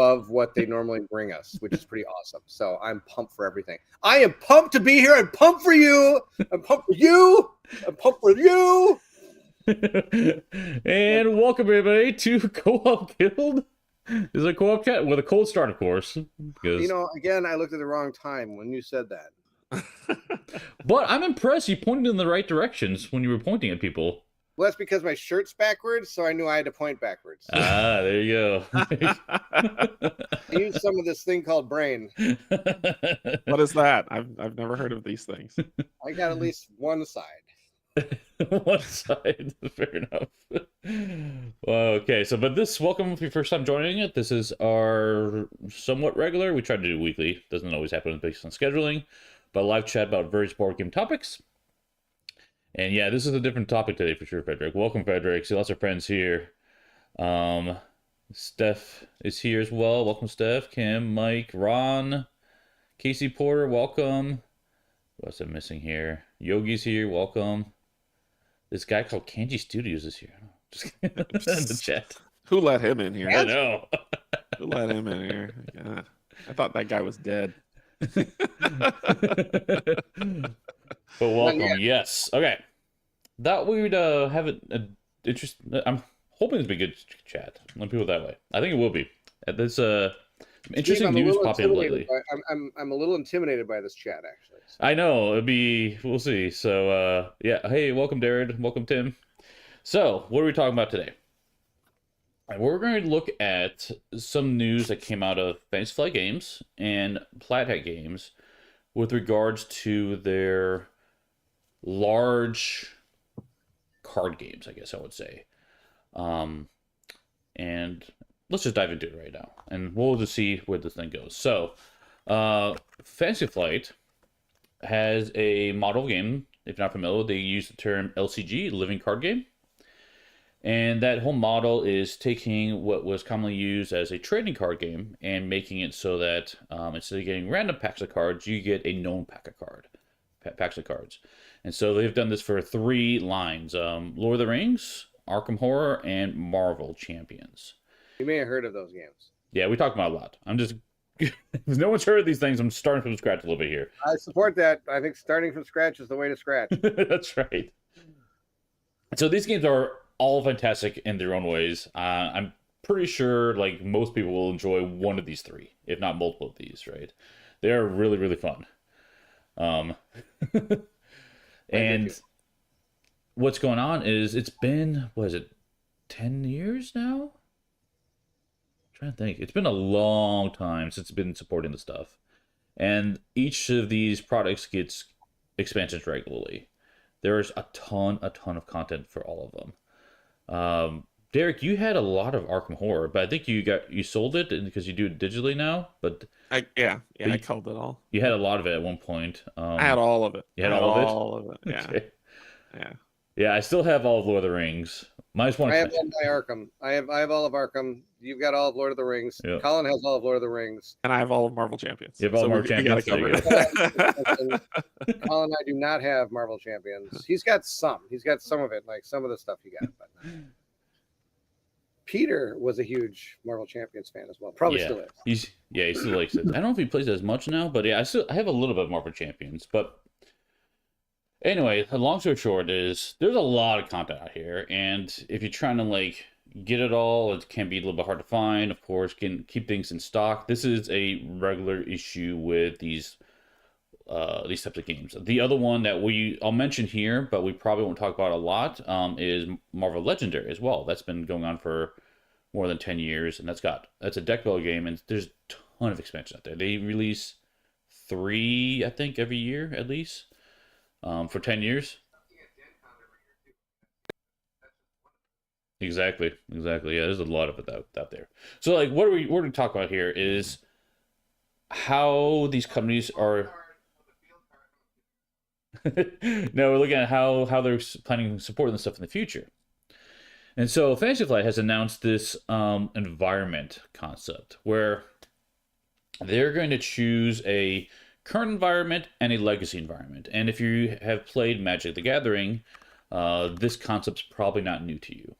above what they normally bring us, which is pretty awesome. So I'm pumped for everything. I am pumped to be here. I'm pumped for you. I'm pumped for you. I'm pumped for you. And welcome everybody to Co-op Guild. This is a co-op chat with a cold start, of course. Because... You know, again, I looked at the wrong time when you said that. But I'm impressed. You pointed in the right directions when you were pointing at people. Well, that's because my shirt's backwards, so I knew I had to point backwards. Ah, there you go. I used some of this thing called brain. What is that? I've never heard of these things. I got at least one side. One side, fair enough. Well, okay, so but this, welcome if you're first time joining it. This is our somewhat regular. We try to do weekly. Doesn't always happen based on scheduling, but live chat about various board game topics. And yeah, this is a different topic today for sure, Frederick. Welcome, Frederick. See lots of friends here. Steph is here as well. Welcome, Steph, Kim, Mike, Ron, Casey Porter. Welcome. What's I missing here? Yogi's here. Welcome. This guy called Kanji Studios is here. Just in the chat. Who let him in here? I know. Who let him in here? God. I thought that guy was dead. But welcome, yes. Okay. That we would have an interest. I'm hoping it's be a good chat. Let me put it that way. I think it will be. There's interesting news popping up lately. I'm a little intimidated by this chat, actually. So. I know. It'll be. We'll see. So, yeah. Hey, welcome, Derrick. Welcome, Tim. So, what are we talking about today? We're going to look at some news that came out of Fantasy Flight Games and Plaidhat Games with regards to their large card games, I guess I would say. And let's just dive into it right now, and we'll just see where this thing goes. So, Fantasy Flight has a model game. If you're not familiar, they use the term LCG, living card game. And that whole model is taking what was commonly used as a trading card game and making it so that instead of getting random packs of cards, you get a known packs of cards. And so they've done this for 3 lines: Lord of the Rings, Arkham Horror, and Marvel Champions. You may have heard of those games. Yeah, we talk about a lot. I'm just... Because no one's heard of these things, I'm starting from scratch a little bit here. I support that. I think starting from scratch is the way to scratch. That's right. So these games are all fantastic in their own ways. I'm pretty sure like most people will enjoy one of these 3, if not multiple of these, right? They're really, really fun. And what's going on is it's been, what is it, 10 years now? I'm trying to think. It's been a long time since it's been supporting the stuff. And each of these products gets expansions regularly. There's a ton of content for all of them. Derrick, you had a lot of Arkham Horror, but I think you sold it because you do it digitally now. But I called it all. You had a lot of it at one point. I had all of it. You had all of it? All of it. Yeah. Okay. Yeah, I still have all of Lord of the Rings. I have all my Arkham. I have all of Arkham. You've got all of Lord of the Rings. Yeah. Colin has all of Lord of the Rings. And I have all of Marvel Champions. You have all Marvel Champions. Colin and I do not have Marvel Champions. He's got some. He's got some of it, like some of the stuff he got. But Peter was a huge Marvel Champions fan as well. Probably still is. He still likes it. I don't know if he plays it as much now, but yeah, I have a little bit of Marvel Champions. But anyway, the long story short is there's a lot of content out here, and if you're trying to like get it all, it can be a little bit hard to find. Of course, can keep things in stock. This is a regular issue with these types of games. The other one that I'll mention here, but we probably won't talk about a lot, is Marvel Legendary as well. That's been going on for more than 10 years, and that's a deck builder game, and there's a ton of expansions out there. They release 3, I think, every year at least, for 10 years. Exactly. Yeah, there's a lot of it out there. So, like, what we're going to talk about here is how these companies are. No, we're looking at how they're planning to support this stuff in the future. And so Fantasy Flight has announced this environment concept where they're going to choose a current environment and a legacy environment. And if you have played Magic the Gathering, this concept's probably not new to you.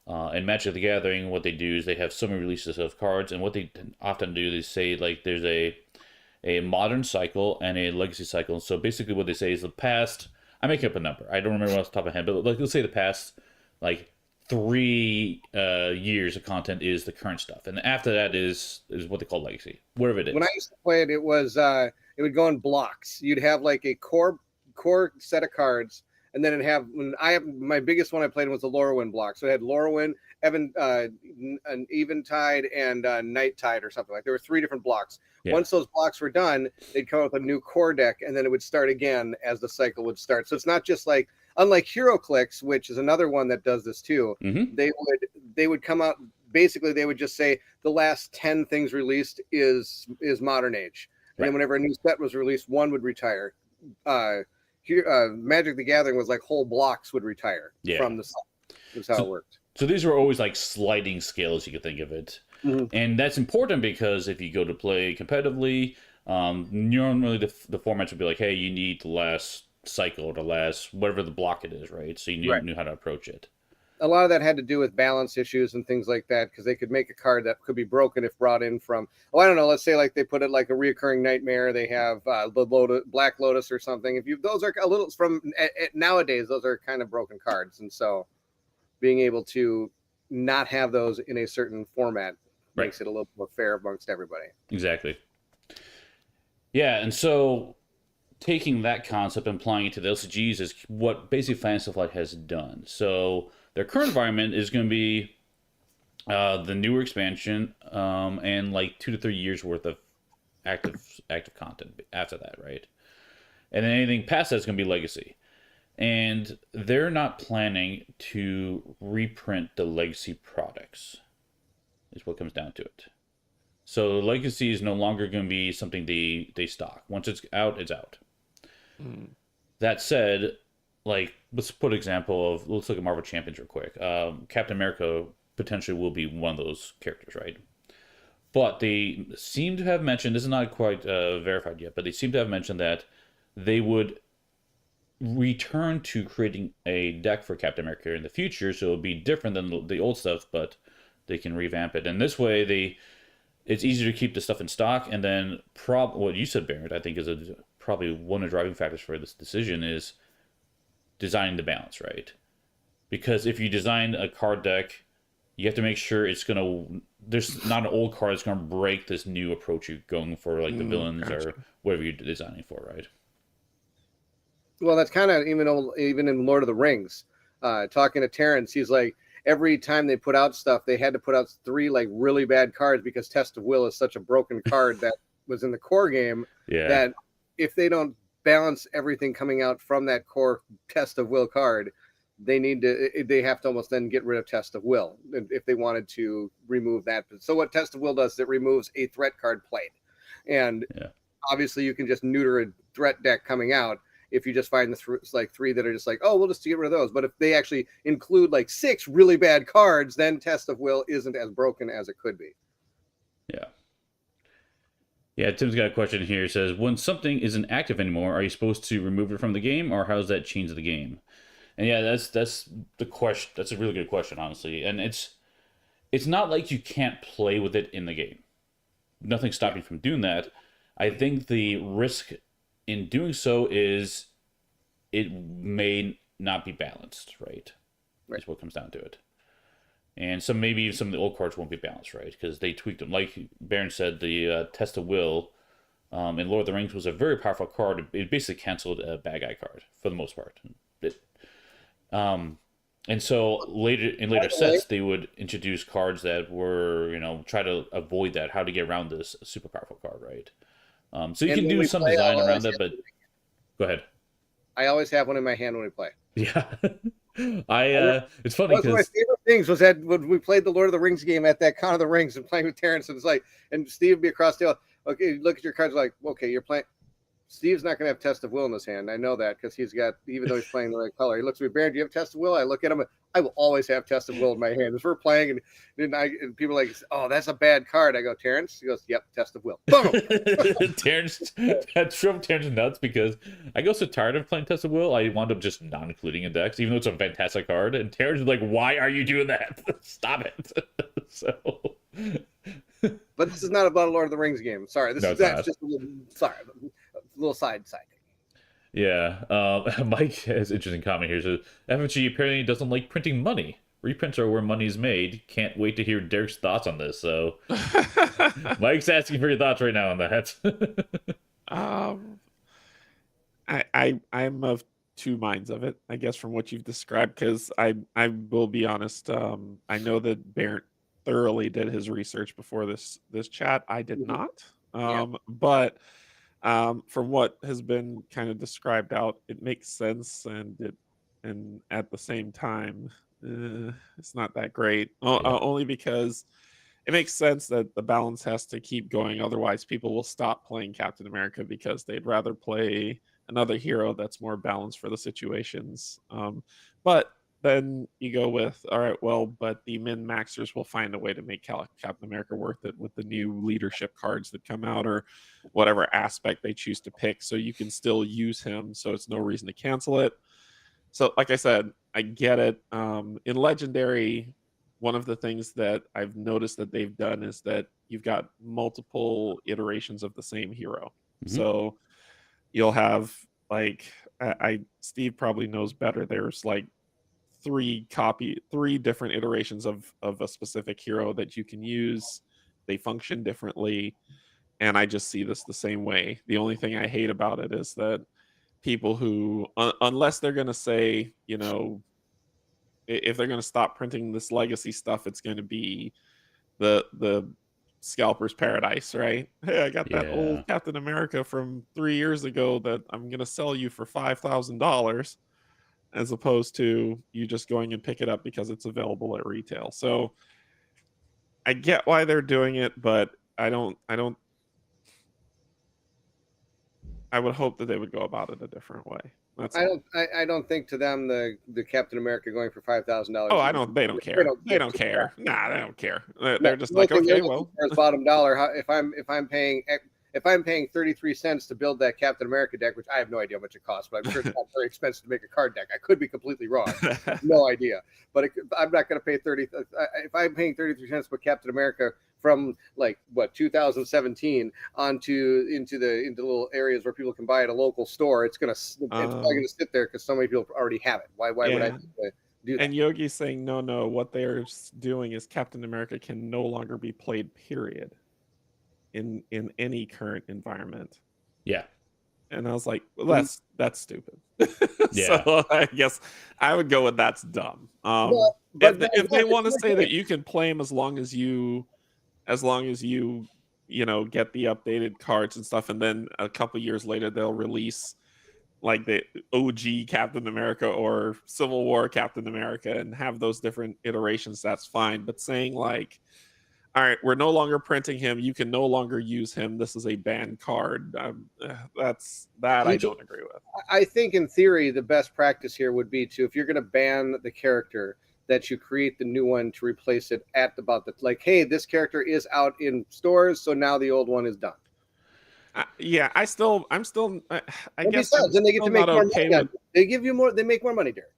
In Magic the Gathering, what they do is they have so many releases of cards, and what they often do is say like there's a modern cycle and a legacy cycle. So basically, what they say is the past. I make up a number. I don't remember off the top of my head, but like let's say the past like 3 years of content is the current stuff, and after that is what they call legacy, whatever it is. When I used to play it, it would go in blocks. You'd have like a core set of cards, and then my biggest one I played was the Lorwyn block. So it had Lorwyn, an Eventide, and Nighttide or something like. There were 3 different blocks. Yeah. Once those blocks were done, they'd come up with a new core deck, and then it would start again as the cycle would start. So it's not just like, unlike HeroClix, which is another one that does this too. Mm-hmm. They would come out. Basically, they would just say the last 10 things released is Modern Age, and then whenever a new set was released, one would retire. Magic the Gathering was like whole blocks would retire from the set. That's how it worked. So these were always like sliding scales, you could think of it. Mm-hmm. And that's important because if you go to play competitively, normally the formats would be like, hey, you need the last cycle or the last whatever the block it is, right? So you knew how to approach it. A lot of that had to do with balance issues and things like that, because they could make a card that could be broken if brought in from, I don't know, let's say like they put it like a reoccurring nightmare. They have the Black Lotus or something. Those are a little from nowadays, those are kind of broken cards. And so being able to not have those in a certain format makes it a little more fair amongst everybody. Exactly. Yeah. And so taking that concept and applying it to the LCGs is what basically Fantasy Flight has done. So their current environment is going to be the newer expansion and like 2 to 3 years worth of active content after that, right? And then anything past that is going to be legacy. And they're not planning to reprint the legacy products, is what comes down to it. So legacy is no longer going to be something they stock. Once it's out, it's out. That said, like, let's look at Marvel Champions real quick. Captain America potentially will be one of those characters, right? But they seem to have mentioned, this is not quite verified yet, but they seem to have mentioned that they would return to creating a deck for Captain America in the future, so it'll be different than the old stuff, but they can revamp it. And this way, it's easier to keep the stuff in stock, and then what you said, Bairnt, I think is probably one of the driving factors for this decision is designing the balance, right? Because if you design a card deck, you have to make sure there's not an old card that's going to break this new approach you're going for, like the villains or whatever you're designing for, right? Well, that's kind of even in Lord of the Rings. Talking to Terrence, he's like, every time they put out stuff, they had to put out 3 like really bad cards because Test of Will is such a broken card that was in the core game that if they don't balance everything coming out from that core Test of Will card, they have to almost then get rid of Test of Will if they wanted to remove that. So what Test of Will does is it removes a threat card played. And obviously you can just neuter a threat deck coming out if you just find the 3 that are just like, oh, we'll just get rid of those. But if they actually include like 6 really bad cards, then Test of Will isn't as broken as it could be. Yeah. Yeah, Tim's got a question here. It says, when something isn't active anymore, are you supposed to remove it from the game, or how does that change the game? And yeah, that's the question. That's a really good question, honestly. And it's not like you can't play with it in the game. Nothing's stopping you from doing that. I think the risk in doing so is it may not be balanced, right? That's what comes down to it. And maybe some of the old cards won't be balanced, right? Because they tweaked them. Like Bairnt said, the Test of Will in Lord of the Rings was a very powerful card. It basically canceled a bad guy card for the most part. And so later sets, they would introduce cards that were, try to avoid that, how to get around this super powerful card, right? So you can do some design around that, but go ahead. I always have one in my hand when we play. Yeah. It's funny because one of my favorite things was that when we played the Lord of the Rings game at that Con of the Rings and playing with Terrence, and it's like, and Steve would be across the aisle. Okay, look at your cards, like, okay, you're playing. Steve's not going to have Test of Will in his hand. I know that because he's got, even though he's playing the right color, he looks at me, Bairnt, do you have Test of Will? I look at him, I will always have Test of Will in my hand. If we're playing and people are like, oh, that's a bad card. I go, Terrence? He goes, yep, Test of Will. Boom! Terrence, that drove Terrence nuts because I got so tired of playing Test of Will, I wound up just not including in decks, even though it's a fantastic card. And Terrence is like, why are you doing that? Stop it. So... But this is not about a Lord of the Rings game. Sorry, No, it's just a little side. Yeah, Mike has an interesting comment here. Says FFG apparently doesn't like printing money. Reprints are where money's made. Can't wait to hear Derrick's thoughts on this. So, Mike's asking for your thoughts right now on that. I'm of two minds of it, I guess, from what you've described. Because I will be honest. I know that Bairnt thoroughly did his research before this chat. I did not. But from what has been kind of described out, it makes sense, and at the same time, it's not that great. Only because it makes sense that the balance has to keep going. Otherwise, people will stop playing Captain America because they'd rather play another hero that's more balanced for the situations. But then you go with, all right, well, but the min-maxers will find a way to make Captain America worth it with the new leadership cards that come out or whatever aspect they choose to pick. So you can still use him. So it's no reason to cancel it. So like I said, I get it. In Legendary, one of the things that I've noticed that they've done is that you've got multiple iterations of the same hero. Mhm. So you'll have like, Steve probably knows better. There's like three different iterations of a specific hero that you can use. They function differently, and I just see this the same way. The only thing I hate about it is that people who unless they're going to say, you know, if they're going to stop printing this legacy stuff, it's going to be the scalper's paradise, right? Hey, I got that old Captain America from 3 years ago that I'm going to sell you for $5,000, as opposed to you just going and pick it up because it's available at retail. So I get why they're doing it, but I would hope that they would go about it a different way. I don't think to them the Captain America going for $5,000. Oh, they don't care. They don't care. Nah, they don't care. They're just like, okay, well, bottom dollar. If I'm paying 33 cents to build that Captain America deck, which I have no idea how much it costs, but I'm sure it's not very expensive to make a card deck. I could be completely wrong. No idea. But I'm not going to pay 30. If I'm paying 33 cents for Captain America from 2017 into the little areas where people can buy at a local store, it's probably going to sit there because so many people already have it. Why would I do that? And Yogi's saying no. What they're doing is Captain America can no longer be played, period, in any current environment. Yeah. And I was like, well, that's stupid. Yeah. So I guess I would go with that's dumb. If they want to say that you can play him as long as you get the updated cards and stuff, and then a couple years later they'll release like the OG Captain America or Civil War Captain America and have those different iterations, that's fine. But saying like, all right, we're no longer printing him, you can no longer use him, this is a banned card, I don't agree with. I think in theory the best practice here would be to, if you're going to ban the character, that you create the new one to replace it at about the, like, hey, this character is out in stores, so now the old one is done. I guess besides, then they get to make more money. They give you more. They make more money, Derrick.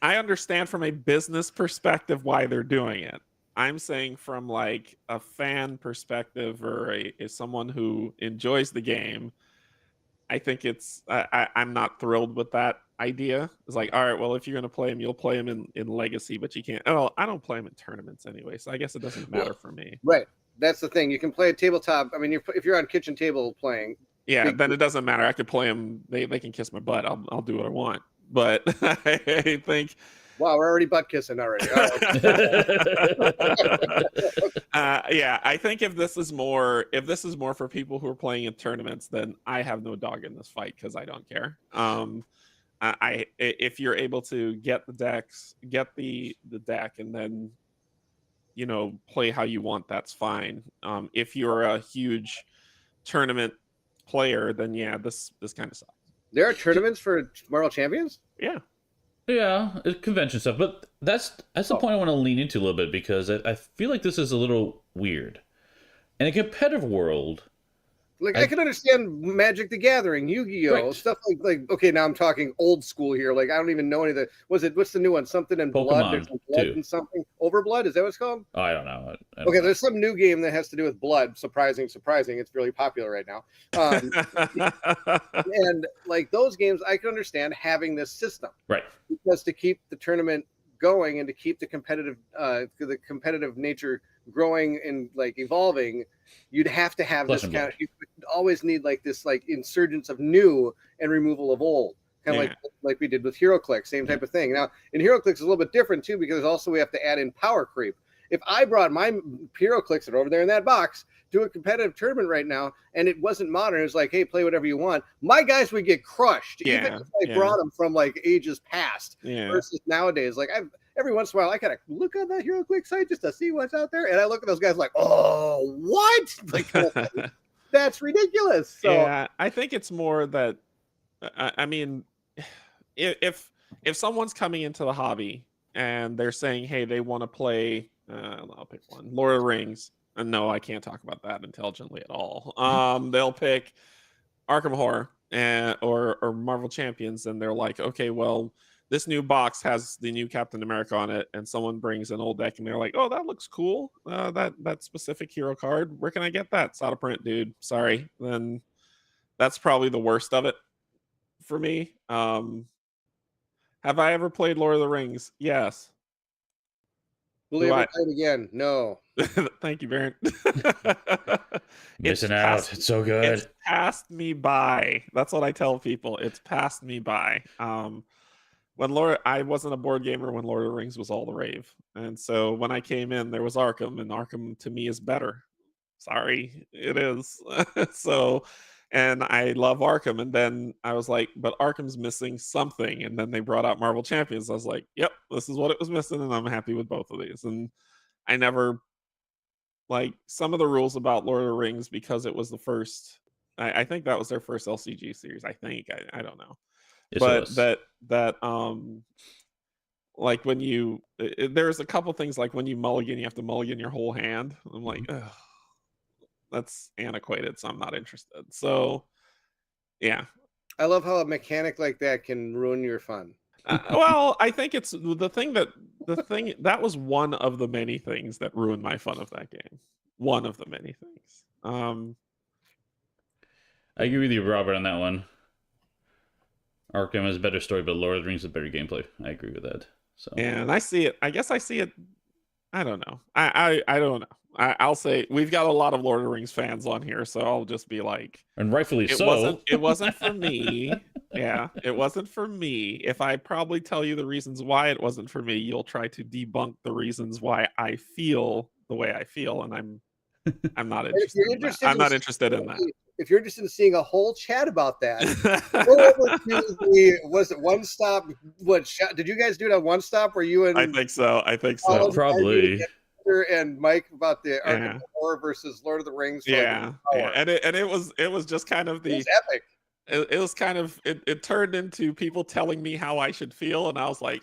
I understand from a business perspective why they're doing it. I'm saying from like a fan perspective or someone who enjoys the game, I think I'm not thrilled with that idea. It's like, all right, well, if you're going to play him, you'll play him in Legacy, but you can't. Oh, I don't play him in tournaments anyway, so I guess it doesn't matter for me. Right. That's the thing. You can play a tabletop. I mean, if you're on kitchen table playing. Yeah, then it doesn't matter. I could play him. They can kiss my butt. I'll do what I want. But I think. Wow, we're already butt kissing already. I think if this is more for people who are playing in tournaments, then I have no dog in this fight because I don't care. If you're able to get the decks, get the deck, and then play how you want, that's fine. If you're a huge tournament player, then yeah, this kind of sucks. There are tournaments for Marvel Champions? Yeah. Yeah, it's convention stuff, but that's the point I want to lean into a little bit, because I feel like this is a little weird. In a competitive world, Like I can understand Magic the Gathering, Yu-Gi-Oh, Right. stuff like. Okay, now I'm talking old school here. Like I don't even know any of the. What's the new one? Something in blood. Pokemon, There's some blood too. and something. Overblood, is that what it's called? Oh, I don't know. I don't Okay, know. there's some new game that has to do with blood. Surprising. It's really popular right now. And like those games, I can understand having this system, Right. because to keep the tournament going and to keep the competitive nature growing and like evolving, you'd have to have Flesh this and kind blood. of. You would always need like this like insurgence of new and removal of old, kind of Yeah. like we did with HeroClix, same type of thing. Now in HeroClix is a little bit different too, because also we have to add in power creep. If I brought my HeroClix that are over there in that box to a competitive tournament right now, and it wasn't modern, it's like, hey, play whatever you want, my guys would get crushed, even Yeah, if I brought them from like ages past. Yeah. Versus nowadays, like every once in a while I kind of look on that HeroClix site just to see what's out there, and I look at those guys like, oh, what? Like, that's ridiculous. So Yeah, I think it's more that I mean, if someone's coming into the hobby and they're saying, hey, they want to play, I'll pick one, Lord of the Rings, and no, I can't talk about that intelligently at all. They'll pick Arkham Horror or Marvel Champions, and they're like, okay, well, this new box has the new Captain America on it, and someone brings an old deck, and they're like, oh, that looks cool. That specific hero card, where can I get that? It's out of print, dude. Sorry. Then that's probably the worst of it for me. Have I ever played Lord of the Rings? Yes. will Do you ever I? play it again? No. Thank you, Bairnt. Missing out. It's so good. It's passed me by. That's what I tell people. It's passed me by. I wasn't a board gamer when Lord of the Rings was all the rave, and so when I came in, there was Arkham, and Arkham to me is better. Sorry, it is. So, and I love Arkham, and then I was like, but Arkham's missing something, and then they brought out Marvel Champions. I was like, yep, this is what it was missing, and I'm happy with both of these. And I never like some of the rules about Lord of the Rings, because it was the first. I think that was their first LCG series. I think I don't know, Yes, it but was. that like when you there's a couple things like when you mulligan, you have to mulligan your whole hand. I'm like, ugh, that's antiquated, so I'm not interested. So yeah. I love how a mechanic like that can ruin your fun. Well, I think it's the thing that was one of the many things that ruined my fun of that game. One of the many things. I agree with you, Robert, on that one. Arkham is a better story, but Lord of the Rings is a better gameplay. I agree with that. So And I see it. I guess I see it. I don't know. I don't know. I'll say we've got a lot of Lord of the Rings fans on here, so I'll just be like, and rightfully it so. wasn't for me. Yeah, it wasn't for me. If I probably tell you the reasons why it wasn't for me, you'll try to debunk the reasons why I feel the way I feel, and I'm not interested. I'm not interested in that. If you're interested in seeing a whole chat about that, go over to was it One Stop? Did you guys do it on One Stop? Where you and I think so. Probably. And Mike about the Yeah. Arkham Horror versus Lord of the Rings? Yeah. And it was just kind of It was epic. It was kind of it turned into people telling me how I should feel, and I was like,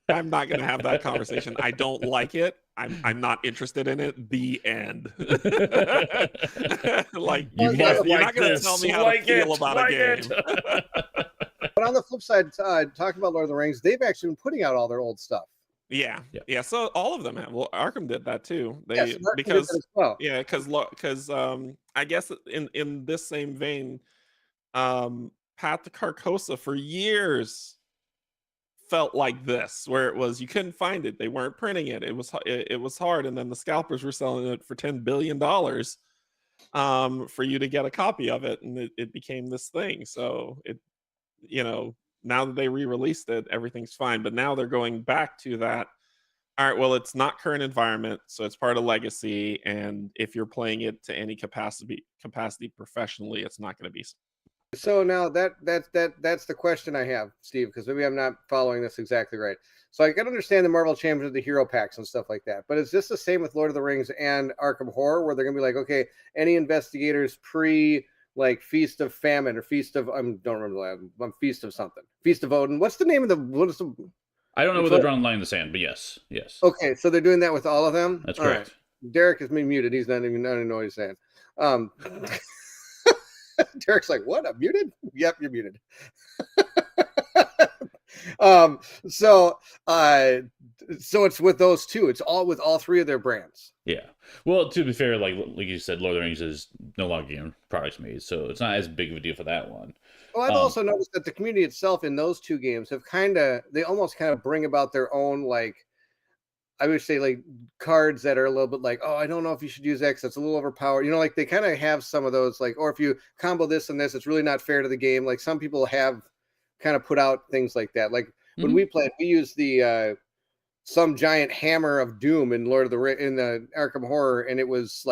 I'm not gonna have that conversation. I don't like it. I'm not interested in it. The end. Like you're not gonna tell me how to feel about a game. But on the flip side, talking about Lord of the Rings, they've actually been putting out all their old stuff. Yeah. So all of them have. Well, Arkham did that too. Yes, because as well. Yeah, because I guess in this same vein, Path to Carcosa for years felt like this, where it was you couldn't find it, they weren't printing it, it was hard, and then the scalpers were selling it for $10 billion for you to get a copy of it, and it became this thing. So it, now that they re-released it, everything's fine, but now they're going back to that. All right, well, it's not current environment, so it's part of legacy, and if you're playing it to any capacity professionally, it's not going to be. So now that's the question I have, Steve, because maybe I'm not following this exactly right. So I can understand the Marvel Champions, the hero packs and stuff like that, but is this the same with Lord of the Rings and Arkham Horror, where they're going to be like, okay, any investigators pre like Feast of Famine or Feast of I don't remember the Feast of something. Feast of Odin. What's the name of the what is the I don't know whether they're drawing the line in the sand, but yes. Okay, so they're doing that with all of them? That's All correct. Right. Derrick is muted. He's not even I don't even know what he's saying. Derrick's like, what? I'm muted? Yep, you're muted. So it's with those two. It's all with all three of their brands. Yeah. Well, to be fair, like you said, Lord of the Rings is no longer getting products made, so it's not as big of a deal for that one. Well, I've also noticed that the community itself in those two games have they almost kind of bring about their own, like, I would say, like, cards that are a little bit like, oh, I don't know if you should use X. That's a little overpowered. You know, like they kind of have some of those, like, or if you combo this and this, it's really not fair to the game. Like some people have kind of put out things like that. Like when we played, we used the some giant hammer of doom in in the Arkham Horror, and it was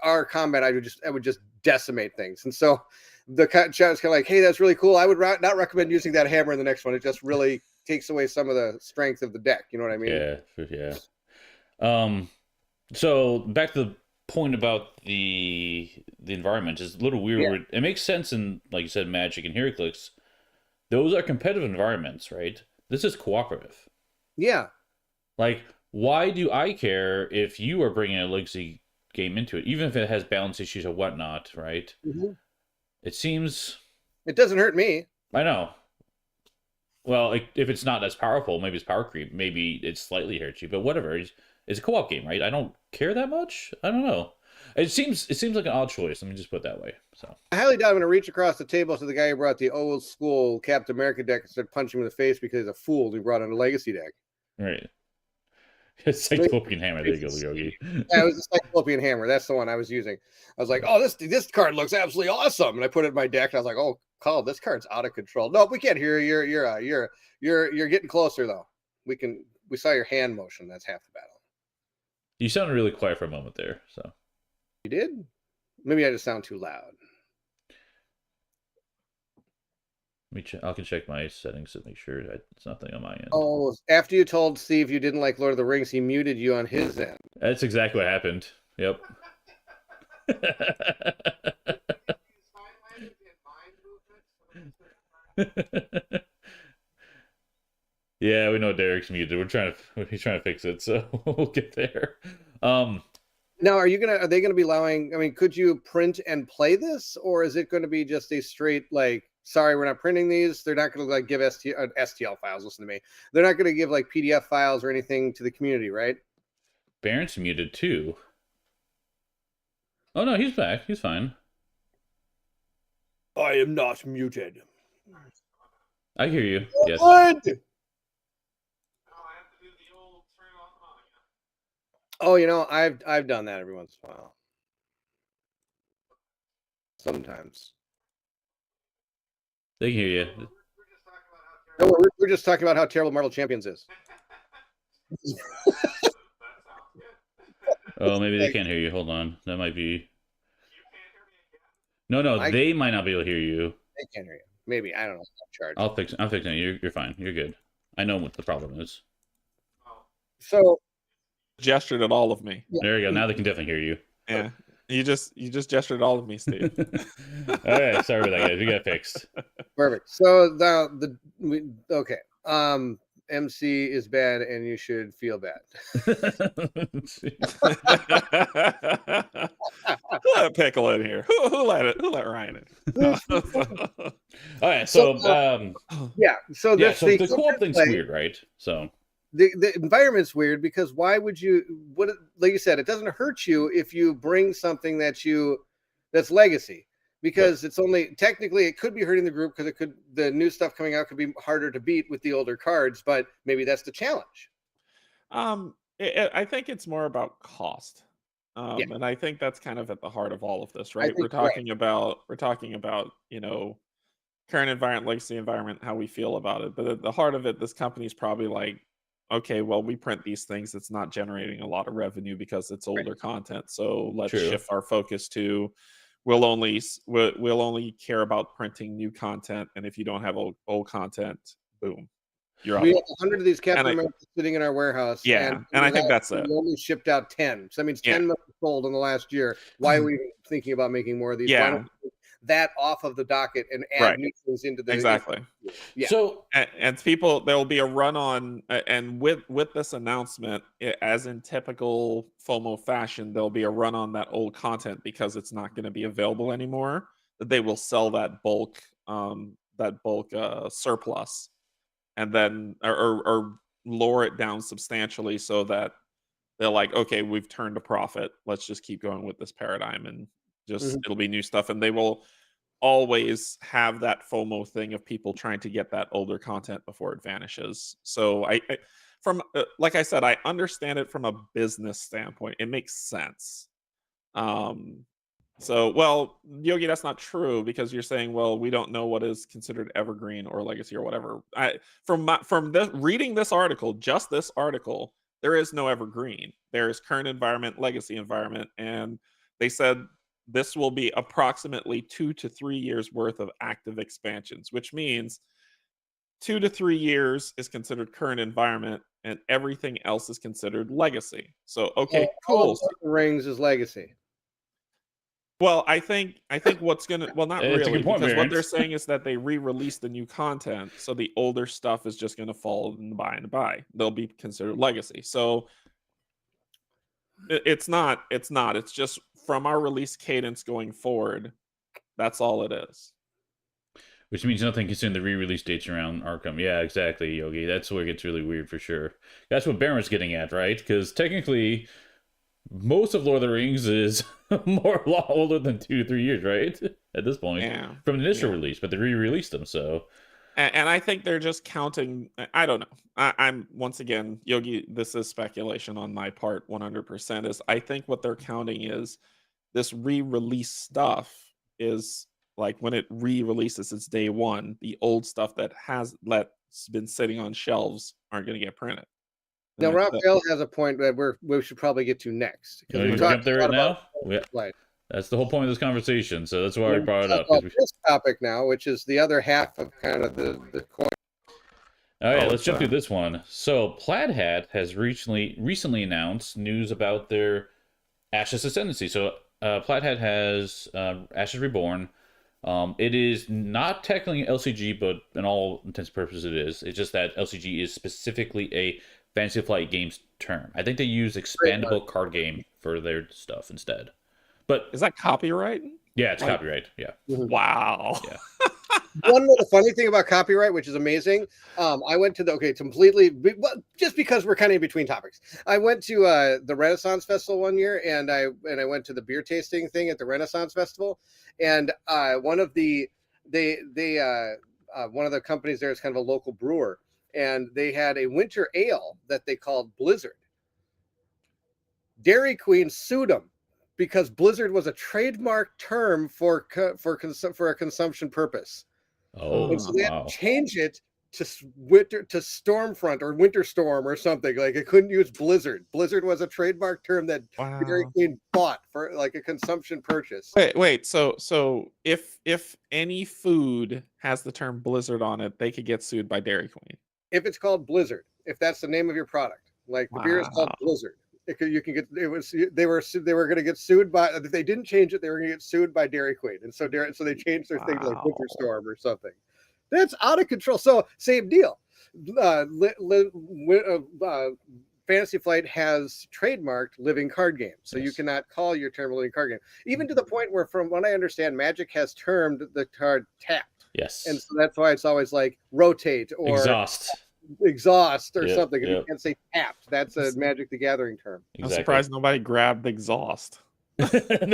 our combat. I would just decimate things, and so the chat was kind of like, hey, that's really cool. I would not recommend using that hammer in the next one. It just really takes away some of the strength of the deck. You know what I mean? Yeah. So back to the point about the environment is a little weird. Yeah. It makes sense in, like you said, Magic and HeroClix. Those are competitive environments, right? This is cooperative. Yeah. Like, why do I care if you are bringing a legacy game into it, even if it has balance issues or whatnot, right? Mm-hmm. It seems... It doesn't hurt me. I know. Well, if it's not as powerful, maybe it's power creep. Maybe it slightly hurts you, but whatever. It's a co-op game, right? I don't care that much. I don't know. It seems like an odd choice. Let me just put it that way. So I highly doubt I'm going to reach across the table to the guy who brought the old school Captain America deck and started punching him in the face because he's a fool and he brought in a legacy deck. Right. Cyclopean Hammer. There you go, Yogi. Yeah, it was the Cyclopean Hammer. That's the one I was using. I was like, oh, this card looks absolutely awesome, and I put it in my deck, and I was like, oh, Carl, this card's out of control. No, we can't hear you. You're getting closer though. We saw your hand motion. That's half the battle. You sounded really quiet for a moment there. So you did? Maybe I just sound too loud. I can check my settings to make sure it's nothing on my end. Oh, after you told Steve you didn't like Lord of the Rings, he muted you on his end. That's exactly what happened. Yep. Yeah, we know Derrick's muted. He's trying to fix it, so we'll get there. Now, are they gonna be allowing? I mean, could you print and play this, or is it going to be just a straight like? Sorry, we're not printing these. They're not going to like give STL files. Listen to me. They're not going to give like PDF files or anything to the community, right? Bairnt's muted too. Oh no, he's back. He's fine. I am not muted. I hear you. Yes. Oh, you know, I've done that every once in a while. Sometimes. They can hear you. No, we're just talking about how terrible Marvel Champions is. Oh, maybe they can't hear you. Hold on. That might be... No, they might not be able to hear you. They can't hear you. Maybe. I don't know. I'm fixing it. You're fine. You're good. I know what the problem is. So... gestured at all of me. There you go. Now they can definitely hear you. Yeah. You just gestured at all of me, Steve. All right. Sorry about that, guys. We got it fixed. Perfect. So okay. MC is bad and you should feel bad. Who let Pickle in here? Who let Ryan in? All right. So the co-op thing's weird, right? So the environment's weird because why would you? Like you said, it doesn't hurt you if you bring something that's legacy. Because it's only technically it could be hurting the group because the new stuff coming out could be harder to beat with the older cards, but maybe that's the challenge. I think it's more about cost, and I think that's kind of at the heart of all of this, right? We're talking about current environment, legacy environment, how we feel about it, but at the heart of it, this company's probably like, okay, well, we print these things that's not generating a lot of revenue because it's older content, so let's shift our focus to. We'll only care about printing new content, and if you don't have old content, boom. You're We out. have 100 of these Captain And America sitting in our warehouse. Yeah, and I think that's it. We only shipped out 10. So that means 10 Yeah. must have sold in the last year. Why are we even thinking about making more of these? Why Yeah. don't we take that off of the docket and add Right. new things into the Exactly. Yeah. So And people, there will be a run on, and with this announcement, as in typical FOMO fashion, there'll be a run on that old content because it's not going to be available anymore. That they will sell that bulk surplus, and then or lower it down substantially so that they're like, okay, we've turned a profit. Let's just keep going with this paradigm, and just it'll be new stuff, and they will always have that FOMO thing of people trying to get that older content before it vanishes. So I from like I said, I understand it from a business standpoint. It makes sense. So, well, Yogi, that's not true because you're saying, well, we don't know what is considered evergreen or legacy or whatever. From reading this article, just this article, there is no evergreen. There is current environment, legacy environment, and they said this will be approximately 2 to 3 years worth of active expansions, which means 2 to 3 years is considered current environment, and everything else is considered legacy. So, okay, All cool. of Lord of the Rings is legacy. Well, I think what's gonna not It's a really good point, because what they're Bairnt. saying is that they re-release the new content, so the older stuff is just gonna fall in the by. They'll be considered legacy. So it's not. It's just from our release cadence going forward. That's all it is. which means nothing considering the re-release dates around Arkham. Yeah, exactly, Yogi. That's where it gets really weird for sure. That's what Baron was getting at, right? Because technically, most of Lord of the Rings is more older than 2 to 3 years, right? At this point, Yeah. from the initial Yeah. release, but they re-released them, so And I think they're just counting. I don't know. I'm once again, Yogi. This is speculation on my part. 100% is. I think what they're counting is this re-release stuff is like when it re-releases, it's day one. The old stuff that's been sitting on shelves aren't going to get printed. Now, And that's it. Raphael has a point that we should probably get to next. you know, we you talked jump there a lot right now. about Plaid. That's the whole point of this conversation, so that's why we We're brought it gonna up. talk 'Cause about this topic now, which is the other half of kind of the coin. Oh yeah, Oh, let's jump sorry. through this one. So Plaidhat has recently announced news about their Ashes Ascendancy. So Plaidhat has Ashes Reborn. It is not technically an LCG, but in all intents and purposes it is. It's just that LCG is specifically a Fantasy Flight Games term. I think they use expandable card game for their stuff instead. But Is that copyright? yeah, it's Like- copyright. Yeah. Wow. Yeah. One little funny thing about copyright, which is amazing. I went to just because we're kind of in between topics. I went to the Renaissance Festival one year, and I went to the beer tasting thing at the Renaissance Festival, and one of the one of the companies there is kind of a local brewer, and they had a winter ale that they called Blizzard. Dairy Queen sued them because Blizzard was a trademark term for a consumption purpose. Oh, And so they had wow. to change it to Stormfront or Winter Storm or something. Like it couldn't use Blizzard. Blizzard was a trademark term that Dairy Wow. Queen bought for like a consumption purchase. Wait. So if any food has the term Blizzard on it, they could get sued by Dairy Queen. If it's called Blizzard, if that's the name of your product, like the beer is called Wow. Blizzard. You can get they were going to get sued by if they didn't change it, they were going to get sued by Dairy Queen, and so they changed their thing to like Winter Wow. Storm or something. That's out of control. So same deal. Fantasy Flight has trademarked living card games, so you Yes. cannot call your term a living card game. Even to the point where, from what I understand, Magic has termed the card tapped, Yes. and so that's why it's always like rotate or Exhaust. or Yep, something. And yep. you can't say tapped. That's a Magic the Gathering term. I'm Exactly. surprised nobody grabbed exhaust. No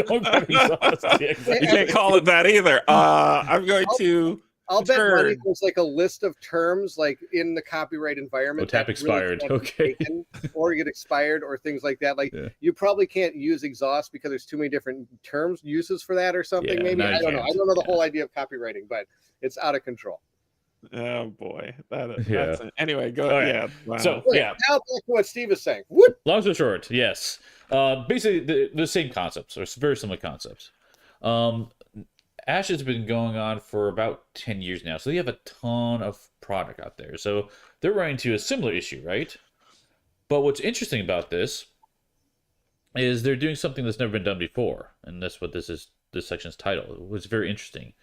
one grabbed exhaust. Yeah, You exactly. can't call it that either. I'm going to. I'll bet money Turn. there's like a list of terms like in the copyright Oh, environment. tap that really expired. can't be Okay. taken or get expired or things like that. Like Yeah. you probably can't use exhaust because there's too many different terms uses for that or something. Yeah, Maybe no, you I don't know. I can't. don't know the Yeah. whole idea of copywriting, but it's out of control. Oh boy, Yeah. that's it. Anyway. Go. Okay. Yeah. Wow. So Okay, yeah, now back to what Steve is saying. Whoop. long story short, yes. Basically the same concepts or very similar concepts. Ash has been going on for about 10 years now, so they have a ton of product out there. So they're running into a similar issue, right? But what's interesting about this is they're doing something that's never been done before, and that's what this section's title. It was very interesting.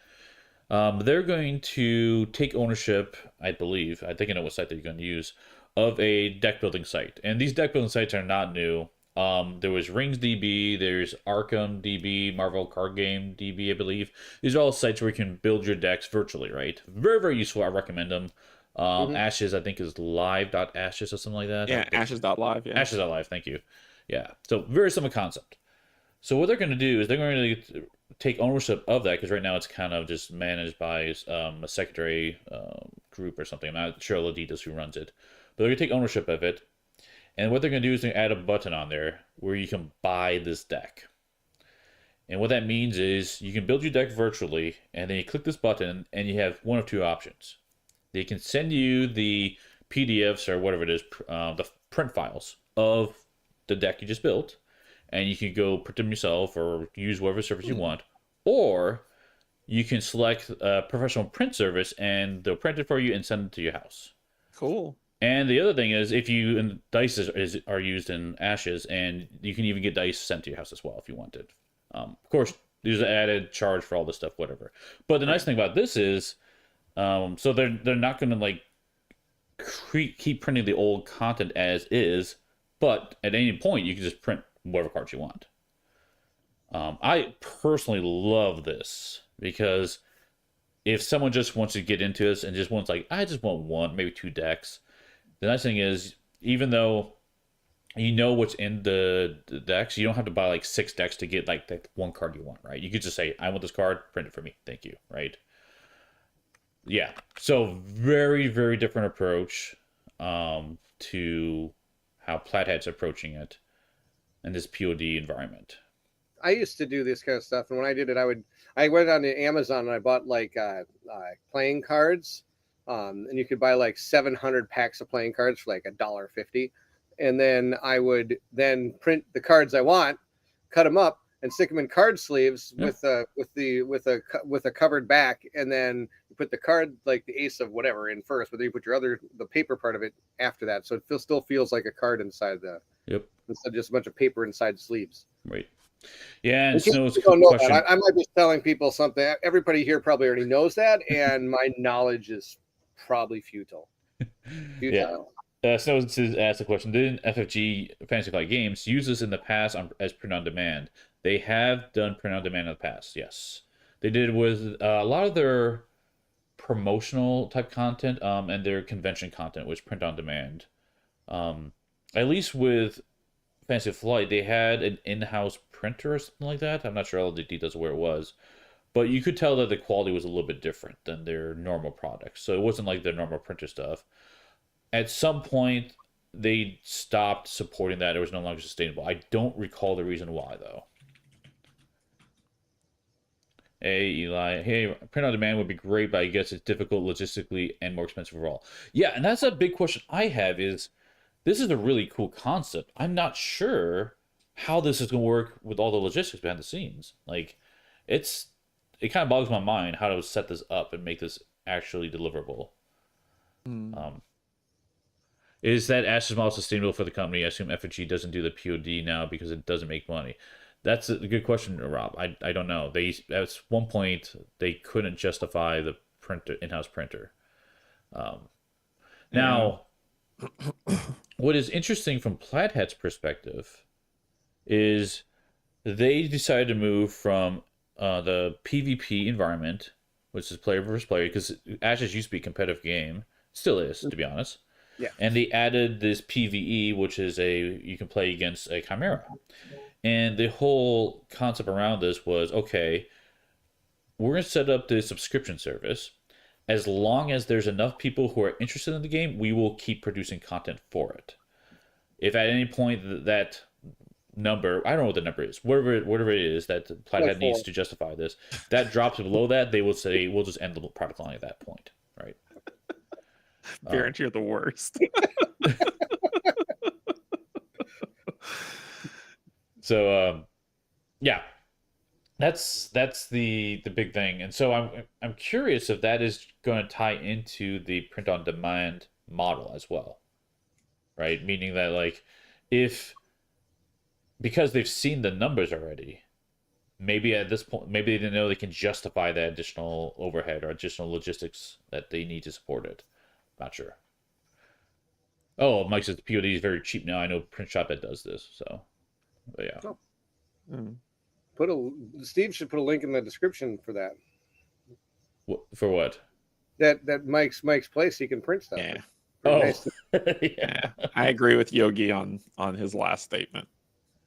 They're going to take ownership, I believe, I think I know what site they're going to use, of a deck building site. And these deck building sites are not new. There was Rings DB, there's Arkham DB, Marvel Card Game DB, I believe. These are all sites where you can build your decks virtually, right? Very, very useful. I recommend them. Ashes, I think, is live.ashes or something like that. Yeah, ashes.live. Yeah. Ashes.live, thank you. Yeah, so very similar concept. So what they're going to do is they're going to take ownership of that, because right now it's kind of just managed by a secondary group or something. I'm not sure all the details who runs it. But they're going to take ownership of it. And what they're going to do is they're going to add a button on there where you can buy this deck. And what that means is you can build your deck virtually, and then you click this button, and you have one of two options. They can send you the PDFs or whatever it is, the print files of the deck you just built, and you can go print them yourself or use whatever service you want. Or you can select a professional print service, and they'll print it for you and send it to your house. Cool. And the other thing is, if you and dice are used in Ashes, and you can even get dice sent to your house as well if you wanted. Of course, there's an added charge for all this stuff, whatever. But the nice thing about this is, so they're not going to like keep printing the old content as is, but at any point you can just print whatever cards you want. I personally love this because if someone just wants to get into this and just wants like, I just want one, maybe two decks. The nice thing is, even though you know what's in the decks, you don't have to buy like 6 decks to get like that one card you want, right? You could just say, I want this card, print it for me, thank you, right? Yeah, so very, very different approach to how Plaidhat's approaching it in this POD environment. I used to do this kind of stuff, and when I did it, I went on to Amazon and I bought like playing cards, and you could buy like 700 packs of playing cards for like $1.50, and then I would then print the cards I want, cut them up, and stick them in card sleeves with a covered back, and then you put the card, like the ace of whatever, in first, but then you put the paper part of it after that, so it still feels like a card inside instead of just a bunch of paper inside sleeves. Right. Yeah, and Snow's question. I might be telling people something. Everybody here probably already knows that, and my knowledge is probably futile. Yeah. Snow asked the question: didn't FFG Fantasy Flight Games use this in the past as print on demand? They have done print on demand in the past. Yes, they did with a lot of their promotional type content, and their convention content was print on demand. At least with Fantasy Flight, they had an in-house printer or something like that. I'm not sure all the details of where it was, but you could tell that the quality was a little bit different than their normal products. So it wasn't like their normal printer stuff. At some point, they stopped supporting that. It was no longer sustainable. I don't recall the reason why, though. Hey, Eli. Hey, print on demand would be great, but I guess it's difficult logistically and more expensive overall. Yeah, and that's a big question I have is, this is a really cool concept. I'm not sure how this is going to work with all the logistics behind the scenes. Like, it kind of boggles my mind how to set this up and make this actually deliverable. Is that Ash's model sustainable for the company? I assume FFG doesn't do the POD now because it doesn't make money. That's a good question, Rob. I don't know. At one point they couldn't justify the in-house printer. Now, what is interesting from Plaidhat's perspective is they decided to move from the PvP environment, which is player versus player, because Ashes used to be a competitive game, still is, to be honest. Yeah. And they added this PvE, which is you can play against a Chimera. And the whole concept around this was, okay, we're going to set up the subscription service. As long as there's enough people who are interested in the game, we will keep producing content for it. If at any point that number, I don't know what the number is, whatever it is that Plaidhat needs to justify this, that drops below that, they will say, we'll just end the product line at that point, right? Bairnt, you're the worst. So, yeah. That's the big thing, and so I'm curious if that is going to tie into the print on demand model as well, right? Meaning that like if because they've seen the numbers already, maybe at this point maybe they didn't know they can justify that additional overhead or additional logistics that they need to support it. Not sure. Oh, Mike says the POD is very cheap now. I know print shop that does this, so but yeah. Oh. Mm. Steve should put a link in the description for that. For what? That Mike's place, he can print stuff. Yeah. Oh, Nice. Yeah. I agree with Yogi on his last statement.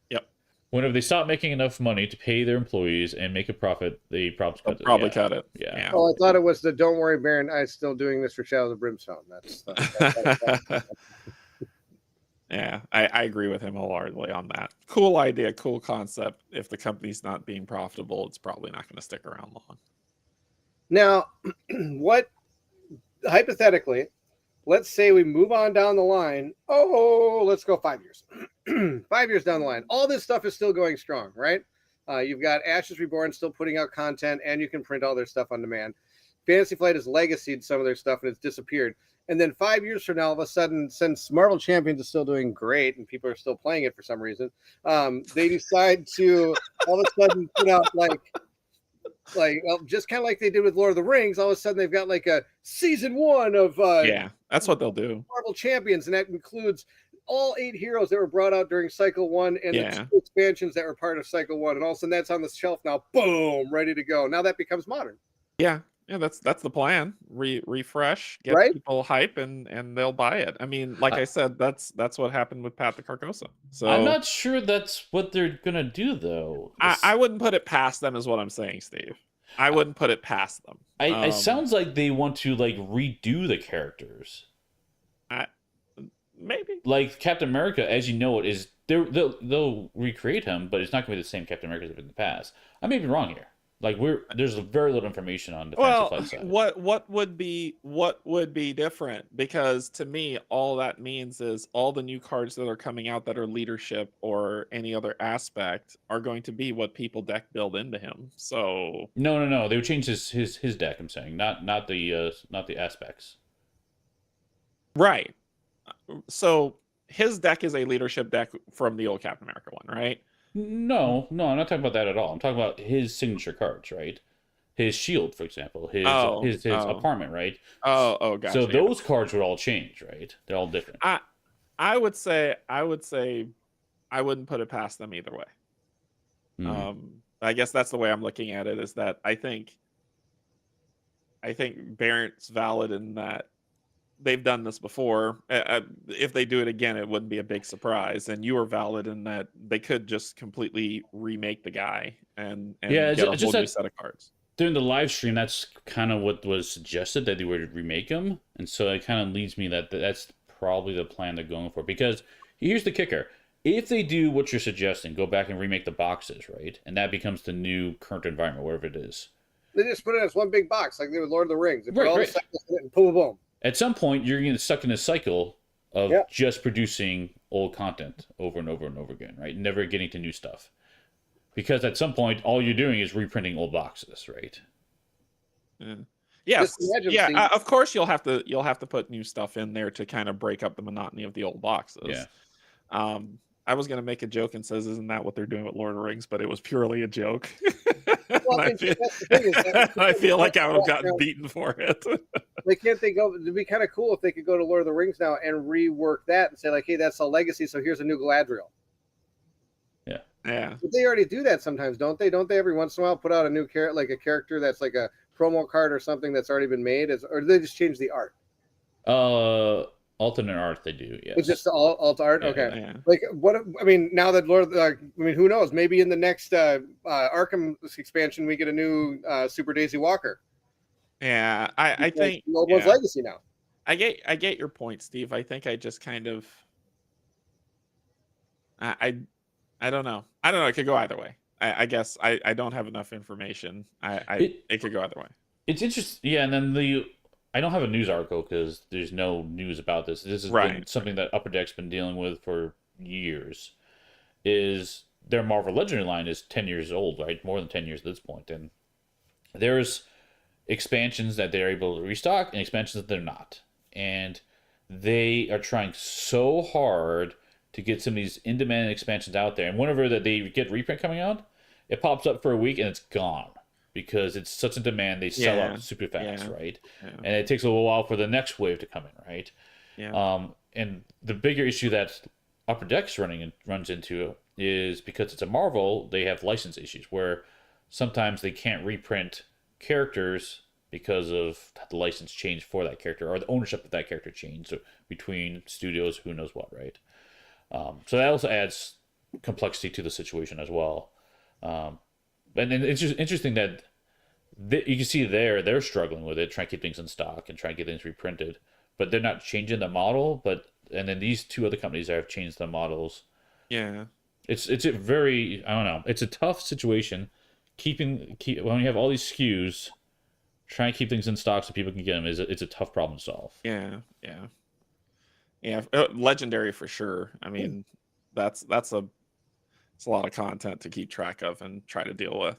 Yep. Whenever they stop making enough money to pay their employees and make a profit, they probably cut They'll probably it. cut it. Yeah. Oh, I thought it was the "Don't worry, Bairnt, I'm still doing this for Shadow of the Brimstone." That's Yeah, I agree with him wholeheartedly on that. Cool idea, cool concept. If the company's not being profitable, it's probably not going to stick around long. Now, what hypothetically, let's say we move on down the line. Oh, let's go 5 years. 5 years down the line, all this stuff is still going strong, right? You've got Ashes Reborn still putting out content, and you can print all their stuff on demand. Fantasy Flight has legacied some of their stuff, and it's disappeared. And then 5 years from now, all of a sudden, since Marvel Champions is still doing great and people are still playing it for some reason, they decide to all of a sudden put out like just kind of like they did with Lord of the Rings. All of a sudden, they've got like a season 1 of Yeah, that's what they'll do. Marvel Champions, and that includes all 8 heroes that were brought out during Cycle 1 and Yeah. the 2 expansions that were part of Cycle 1. And all of a sudden, that's on the shelf now. Boom, ready to go. Now that becomes modern. Yeah, that's the plan. Refresh, get Right? people hype, and they'll buy it. I mean, like I said, that's what happened with Pat the Carcosa. So I'm not sure that's what they're gonna do though. I wouldn't put it past them, is what I'm saying, Steve. I wouldn't put it past them. It sounds like they want to like redo the characters. Maybe. Like Captain America, as you know it, is they'll recreate him, but it's not gonna be the same Captain America as in the past. I may be wrong here. Like there's very little information on the Fantasy Flight side. What would be different? Because to me, all that means is all the new cards that are coming out that are leadership or any other aspect are going to be what people deck build into him. So No. They would change his deck. I'm saying not the aspects. right. So his deck is a leadership deck from the old Captain America one, right? No, I'm not talking about that at all. I'm talking about his signature cards, right? His shield, for example, his apartment, right? Oh, gotcha. So those cards would all change, right? They're all different. I would say I wouldn't put it past them either way. I guess that's the way I'm looking at it, is that I think Bairnt's valid in that they've done this before. If they do it again, it wouldn't be a big surprise. And you are valid in that they could just completely remake the guy and get a whole new set of cards. During the live stream, that's kind of what was suggested, that they would remake him. And so it kind of leads me that's probably the plan they're going for. Because here's the kicker. If they do what you're suggesting, go back and remake the boxes, right? And that becomes the new current environment, wherever it is. They just put it as one big box, like they did Lord of the Rings. They put all the cycles in it and boom, boom. At some point, you're going to get stuck in a cycle of just producing old content over and over and over again, right? Never getting to new stuff. Because at some point, all you're doing is reprinting old boxes, right? Yes. Yeah. Of course, you'll have to put new stuff in there to kind of break up the monotony of the old boxes. Yeah. I was going to make a joke and says, "Isn't that what they're doing with Lord of the Rings?" But it was purely a joke. Well, I feel like I would have gotten beaten for it. Like, can't they go? It'd be kind of cool if they could go to Lord of the Rings now and rework that and say, like, hey, that's a legacy, so here's a new Galadriel. Yeah. But they already do that sometimes, don't they? Don't they every once in a while put out a new character, like a character that's like a promo card or something that's already been made, or do they just change the art? Alternate art, they do. Yeah. It's just alt art. Yeah, okay. Yeah. Like what? I mean, now that who knows? Maybe in the next Arkham expansion, we get a new Super Daisy Walker. Yeah. I think the old one's legacy now. I get your point, Steve. I think I just kind of I don't know. It could go either way. I guess I don't have enough information. It could go either way. It's interesting. Yeah, and then I don't have a news article because there's no news about this. This has been something that Upper Deck's been dealing with for years. Is their Marvel Legendary line is 10 years old, right? More than 10 years at this point. And there's expansions that they're able to restock and expansions that they're not. And they are trying so hard to get some of these in-demand expansions out there. And whenever that they get reprint coming out, it pops up for a week and it's gone because it's such a demand. They sell out super fast, right? Yeah. And it takes a little while for the next wave to come in, right? Yeah. And the bigger issue that Upper Decks runs into is because it's a Marvel, they have license issues where sometimes they can't reprint characters because of the license change for that character or the ownership of that character changed between studios, who knows what, right? So that also adds complexity to the situation as well. And then it's just interesting that you can see they're struggling with it, trying to keep things in stock and trying to get things reprinted, but they're not changing the model. And then these two other companies that have changed the models. Yeah, it's a very, I don't know, it's a tough situation. When you have all these SKUs, trying to keep things in stock so people can get them it's a tough problem to solve. Yeah. Legendary for sure. I mean, it's a lot of content to keep track of and try to deal with.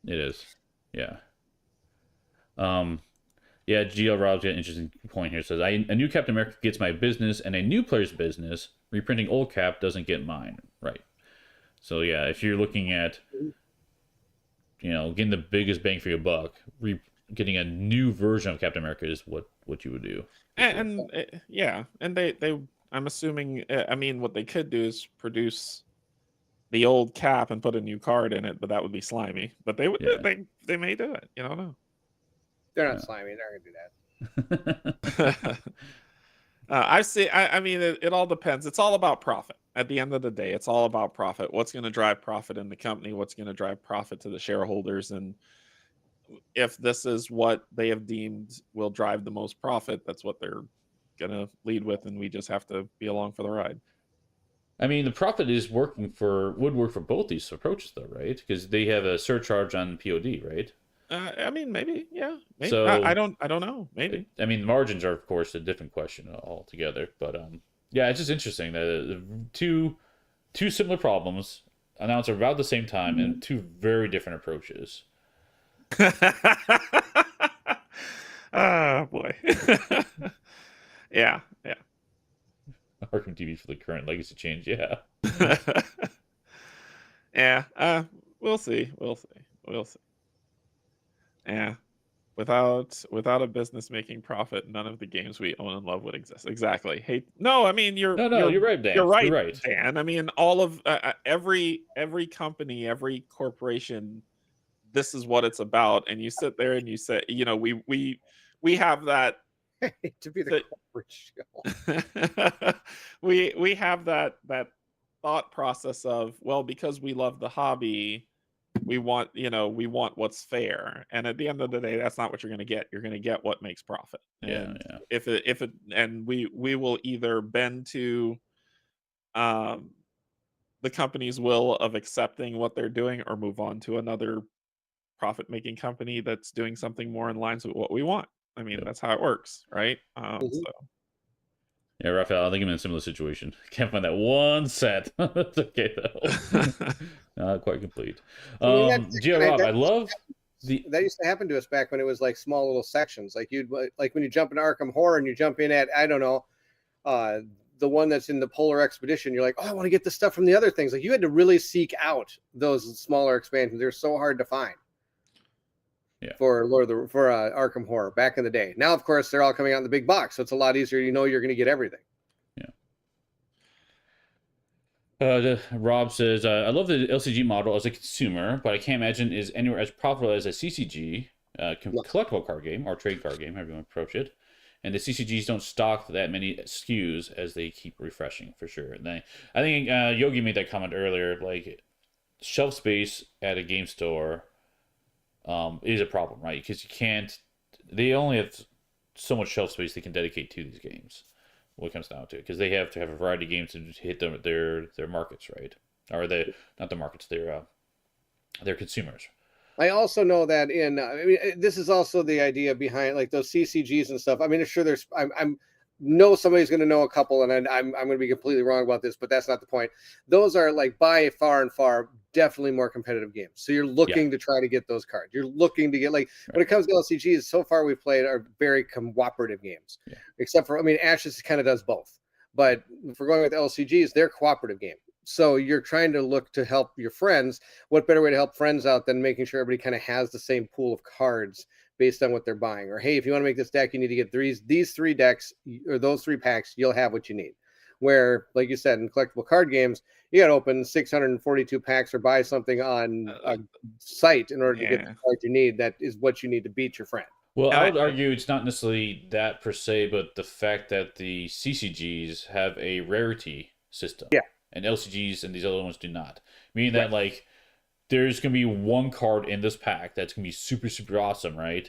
It is, yeah. Yeah, GL Rob's got an interesting point here. It says, a new Captain America gets my business, and a new player's business. Reprinting old Cap doesn't get mine. Right. So, yeah, if you're looking at, getting the biggest bang for your buck, getting a new version of Captain America is what you would do. And they I'm assuming, I mean, what they could do is produce the old Cap and put a new card in it, but that would be slimy. But they may do it. You don't know. They're not slimy. They're not gonna do that. I mean, it all depends. It's all about profit. At the end of the day, it's all about profit. What's going to drive profit in the company? What's going to drive profit to the shareholders? And if this is what they have deemed will drive the most profit, that's what they're going to lead with, and we just have to be along for the ride. I mean, the profit would work for both these approaches, though, right? Because they have a surcharge on POD, right? I mean, maybe, yeah. Maybe. So I don't know. Maybe. I mean, margins are, of course, a different question altogether. But yeah, it's just interesting that two similar problems announced about the same time and two very different approaches. Oh boy. Yeah. Arkham TV for the current legacy change, yeah. Yeah. We'll see. Yeah. Without a business making profit, none of the games we own and love would exist. Exactly. No, I mean you're right, Dan. You're right, Dan. I mean, all of every company, every corporation, this is what it's about. And you sit there and you say, we have that to be the corporate show. we have that thought process of, well, because we love the hobby, we want what's fair, and at the end of the day, that's not what you're going to get. You're going to get what makes profit. And if it and we will either bend to the company's will of accepting what they're doing, or move on to another profit making company that's doing something more in line with what we want. I mean, that's how it works, right? So. Yeah, Raphael, I think I'm in a similar situation. Can't find that one set. That's okay, though. Not quite complete. Rob, I love that used to happen to us back when it was like small little sections. Like when you jump into Arkham Horror and you jump in at, I don't know, the one that's in the Polar Expedition, you're like, oh, I want to get the stuff from the other things. Like you had to really seek out those smaller expansions. They're so hard to find. Yeah. For Arkham Horror back in the day. Now, of course, they're all coming out in the big box, so it's a lot easier. You're going to get everything. Yeah. Rob says, I love the LCG model as a consumer, but I can't imagine is anywhere as profitable as a CCG, collectible card game or trade card game, however you want to approach it. And the CCGs don't stock that many SKUs as they keep refreshing, for sure. And I think Yogi made that comment earlier, like shelf space at a game store is a problem, right? Because they only have so much shelf space they can dedicate to these games. What it comes down to, because they have to have a variety of games to hit their markets, right? Or not the markets, their consumers. I also know that this is also the idea behind like those CCGs and stuff. I mean, sure, know somebody's going to know a couple, and I'm going to be completely wrong about this, but that's not the point. Those are like by far and far definitely more competitive games. So you're looking to try to get those cards. You're looking to get like when it comes to LCGs, so far we've played are very cooperative games, except for Ashes kind of does both. But if we're going with LCGs, they're cooperative game. So you're trying to look to help your friends. What better way to help friends out than making sure everybody kind of has the same pool of cards based on what they're buying? Or, hey, if you want to make this deck, you need to get these 3 decks or those 3 packs, you'll have what you need. Where, like you said, in collectible card games, you got to open 642 packs or buy something on a site in order to get the card you need. That is what you need to beat your friend. Well, I would argue it's not necessarily that per se, but the fact that the CCGs have a rarity system. Yeah. And LCGs and these other ones do not. Meaning that, like, there's going to be one card in this pack that's going to be super, super awesome, right?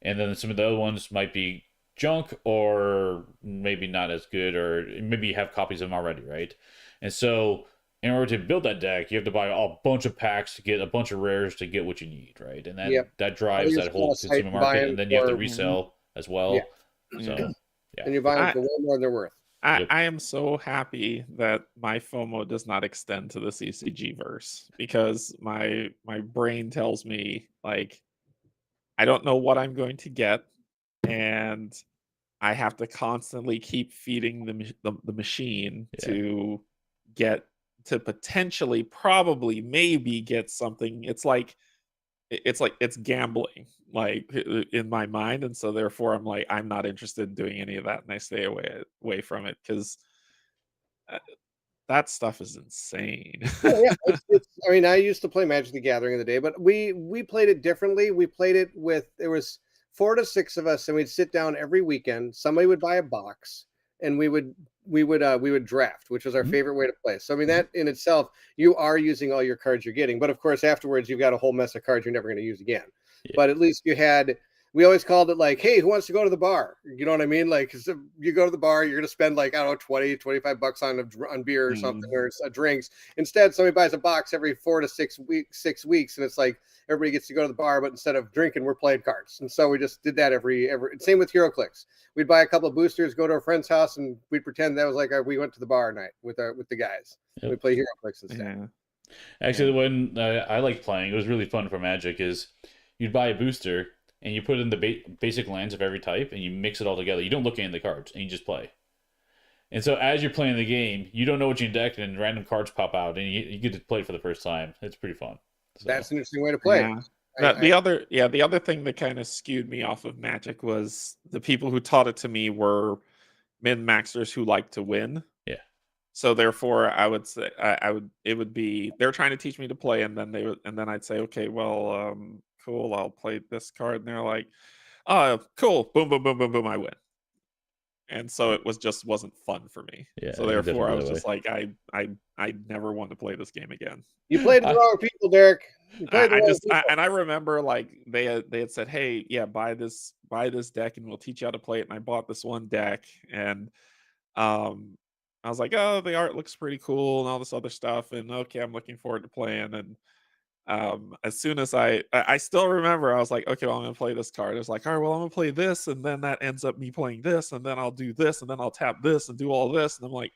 And then some of the other ones might be junk or maybe not as good, or maybe you have copies of them already, right? And so in order to build that deck, you have to buy a bunch of packs to get a bunch of rares to get what you need, right? And that drives that whole consumer market, and then you have to resell as well. Yeah. So, and you're buying for way more than they're worth. I am so happy that my FOMO does not extend to the CCG verse, because my brain tells me, like, I don't know what I'm going to get, and I have to constantly keep feeding the machine to get to potentially, probably, maybe get something. It's like it's gambling, like, in my mind, and so therefore I'm like, I'm not interested in doing any of that, and I stay away from it, because that stuff is insane. I used to play Magic the Gathering in the day, but we played it differently. We played it with, there was 4 to 6 of us, and we'd sit down every weekend. Somebody would buy a box, and we would draft, which was our favorite way to play. So that in itself, you are using all your cards you're getting, but of course afterwards you've got a whole mess of cards you're never going to use again. But at least we always called it like, hey, who wants to go to the bar? You know what I mean? Like, cause you go to the bar, you're going to spend like, I don't know, 20, 25 bucks on beer or something, or drinks. Instead, somebody buys a box every 4 to 6 weeks. And it's like, everybody gets to go to the bar, but instead of drinking, we're playing cards. And so we just did that every, same with HeroClix. We'd buy a couple of boosters, go to a friend's house, and we'd pretend that was like we went to the bar night with the guys. We play HeroClix instead. Actually, the one I like playing, it was really fun for Magic, is you'd buy a booster and you put in the basic lands of every type, and you mix it all together. You don't look at any of the cards, and you just play. And so as you're playing the game, you don't know what you decked, and random cards pop out, and you get to play it for the first time. It's pretty fun. So. That's an interesting way to play. The other thing that kind of skewed me off of Magic was the people who taught it to me were min-maxers who like to win. Yeah. So therefore, I would say it would be, they're trying to teach me to play, and then I'd say, okay, well, cool, I'll play this card, and they're like, oh, cool, boom, boom, boom, boom, boom, I win. And so it wasn't fun for me. Yeah, so therefore I was just like, I never want to play this game again. You played the wrong people, Derrick. I remember, like, they had said, hey, yeah, buy this deck and we'll teach you how to play it. And I bought this one deck, and I was like, oh, the art looks pretty cool and all this other stuff, and okay, I'm looking forward to playing. And as soon as I still remember, I was like, okay, well, I'm gonna play this card. It's like, all right, well, I'm gonna play this, and then that ends up me playing this, and then I'll do this, and then I'll tap this and do all this, and I'm like,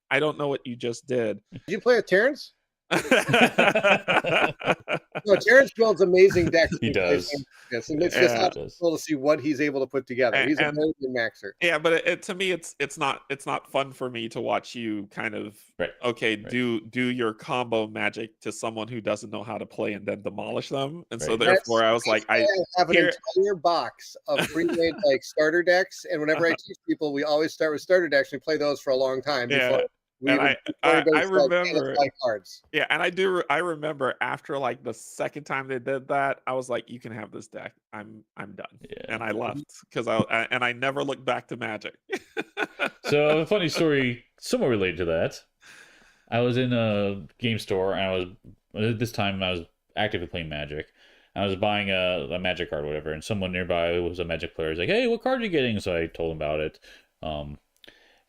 I don't know what you just did. Did you play with Terrence? No, Terrence builds amazing decks. He does. And it's just cool to see what he's able to put together. He's a very good maxer. Yeah, but to me, it's not fun for me to watch you kind of do your combo magic to someone who doesn't know how to play and then demolish them. And so therefore, I was like, I have an entire box of pre-made like starter decks, and whenever I teach people, we always start with starter decks. We play those for a long time before. I remember cards. Yeah, and I remember after like the second time they did that, I was like, you can have this deck. I'm done. Yeah. And I left because I never looked back to Magic. So a funny story somewhat related to that. I was in a game store, and this time I was actively playing Magic. I was buying a Magic card or whatever, and someone nearby who was a Magic player was like, hey, what card are you getting? So I told him about it.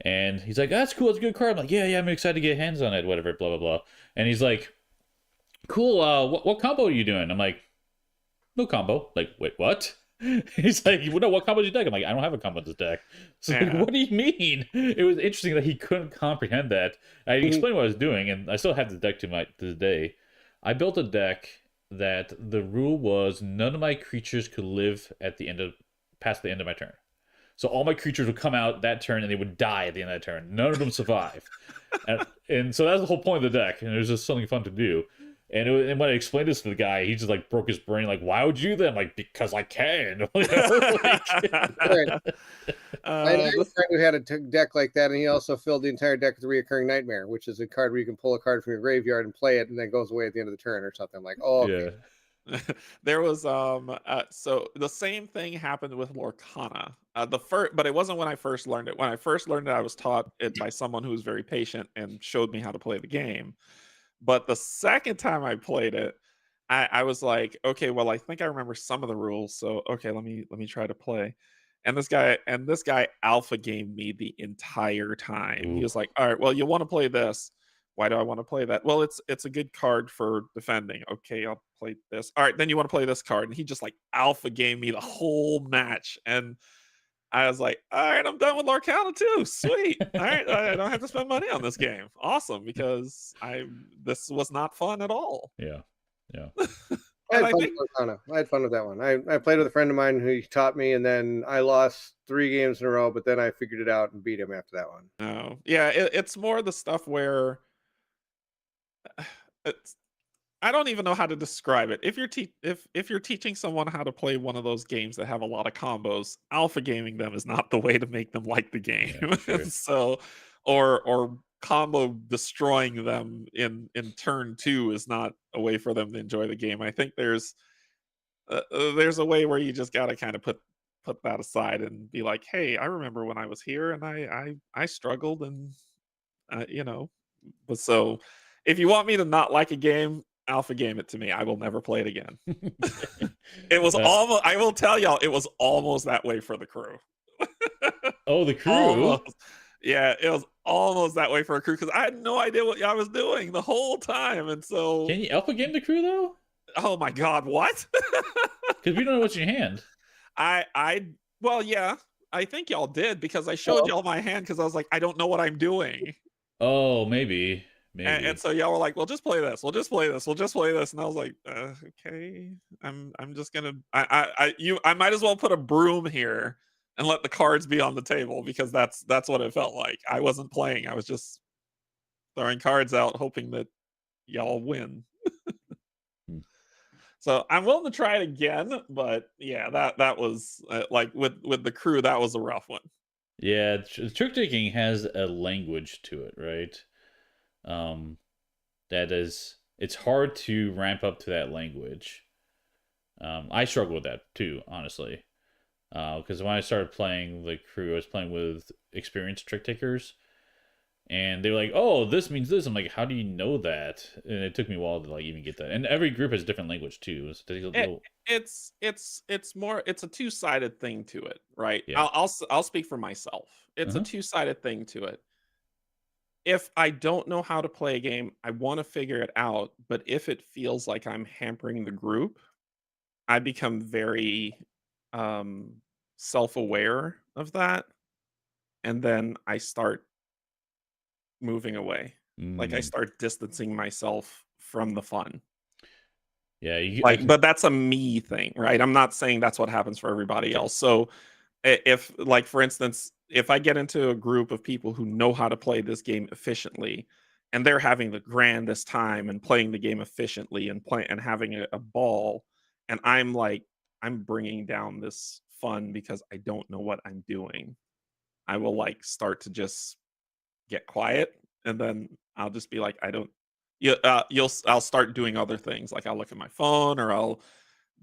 And he's like, that's cool, it's a good card. I'm like, yeah, I'm excited to get hands on it, whatever, blah, blah, blah. And he's like, cool, what combo are you doing? I'm like, no combo. Like, wait, what? He's like, well, no, what combo did you deck? I'm like, I don't have a combo in this deck. So like, Yeah. what do you mean? It was interesting that he couldn't comprehend that. I explained what I was doing, and I still have this deck to this day. I built a deck that the rule was none of my creatures could live past the end of my turn. So all my creatures would come out that turn and they would die at the end of that turn. None of them survive. and so that's the whole point of the deck, and it was just something fun to do. And when I explained this to the guy, he just like broke his brain. Like, why would you do that? I'm like, because I can. Right. I had a friend who had a deck like that, and he also filled the entire deck with Reoccurring Nightmare, which is a card where you can pull a card from your graveyard and play it, and then it goes away at the end of the turn or something. Like, oh, okay. Yeah. There was so the same thing happened with Lorcana. But it wasn't when I first learned it. When I first learned it, I was taught it by someone who was very patient and showed me how to play the game. But the second time I played it, I was like, okay, well, I think I remember some of the rules. So okay, let me try to play. And this guy alpha gamed me the entire time. Ooh. He was like, all right, well, you want to play this. Why do I want to play that? Well, it's a good card for defending. Okay, I'll play this. All right, then you want to play this card. And he just like alpha gamed me the whole match. And I was like, all right, I'm done with Lorcana too. Sweet. All right, I don't have to spend money on this game. Awesome, because this was not fun at all. Yeah. Yeah. I had fun with that one. I played with a friend of mine who taught me, and then I lost 3 games in a row, but then I figured it out and beat him after that one. No, yeah, it's more the stuff where it's I don't even know how to describe it. If you're teaching someone how to play one of those games that have a lot of combos, alpha gaming them is not the way to make them like the game. Yeah, sure. So, or combo destroying them in turn 2 is not a way for them to enjoy the game. I think there's a way where you just got to kind of put that aside and be like, hey, I remember when I was here and I struggled and you know, but so if you want me to not like a game, alpha game it to me. I will never play it again. It was almost, I will tell y'all, it was almost that way for the crew. Oh, the crew? Almost. Yeah, it was almost that way for a crew because I had no idea what I was doing the whole time. And so Can you alpha game the crew though? Oh my god, what? Because we don't know what's in your hand. Well, yeah, I think y'all did because I showed y'all my hand because I was like, I don't know what I'm doing. Oh, maybe. And so y'all were like, well, just play this. We'll just play this. We'll just play this. And I was like, okay, I'm just gonna I might as well put a broom here and let the cards be on the table because that's what it felt like. I wasn't playing. I was just throwing cards out, hoping that y'all win. So I'm willing to try it again, but yeah, that was like with the crew, that was a rough one. Yeah, trick taking has a language to it, right? That is, it's hard to ramp up to that language. I struggle with that too, honestly. Because when I started playing the crew, I was playing with experienced trick takers, and they were like, "Oh, this means this." I'm like, "How do you know that?" And it took me a while to like even get that. And every group has a different language too. So It's more, it's a two-sided thing to it, right? Yeah. I'll speak for myself. It's a two-sided thing to it. If I don't know how to play a game, I want to figure it out. But if it feels like I'm hampering the group, I become very self-aware of that. And then I start moving away. Like I start distancing myself from the fun. Yeah, but that's a me thing, right? I'm not saying that's what happens for everybody else. So if, like, for instance, if I get into a group of people who know how to play this game efficiently and they're having the grandest time and playing the game efficiently and having a ball, and I'm like, I'm bringing down this fun because I don't know what I'm doing, I will like start to just get quiet, and then I'll just be like, I'll start doing other things, like I'll look at my phone or I'll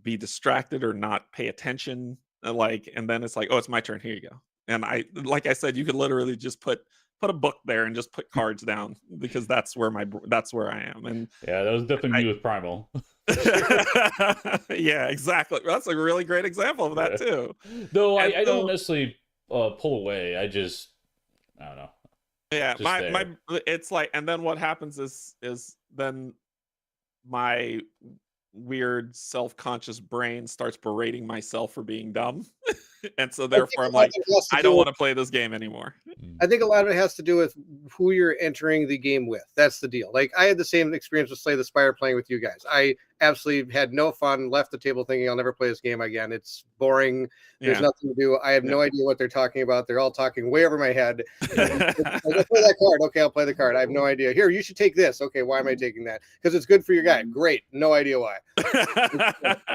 be distracted or not pay attention, and then it's like, oh, it's my turn, here you go. And like I said, you could literally just put a book there and just put cards down because that's where I am. And yeah, that was definitely me with Primal. Yeah, exactly. That's a really great example of that too. Though I don't necessarily pull away. I don't know. Yeah, it's like, and then what happens is then my weird self-conscious brain starts berating myself for being dumb. And so I think therefore a I'm lot of like, it has to I do don't with want to play this game anymore. I think a lot of it has to do with who you're entering the game with. That's the deal. Like I had the same experience with Slay the Spire playing with you guys. I absolutely had no fun, left the table thinking I'll never play this game again. It's boring. There's Yeah. nothing to do. I have no idea what they're talking about. They're all talking way over my head. Like, I'll play that card. Okay, I'll play the card. I have no idea. Here, you should take this. Okay, why am I taking that? Because it's good for your guy. Great. No idea why.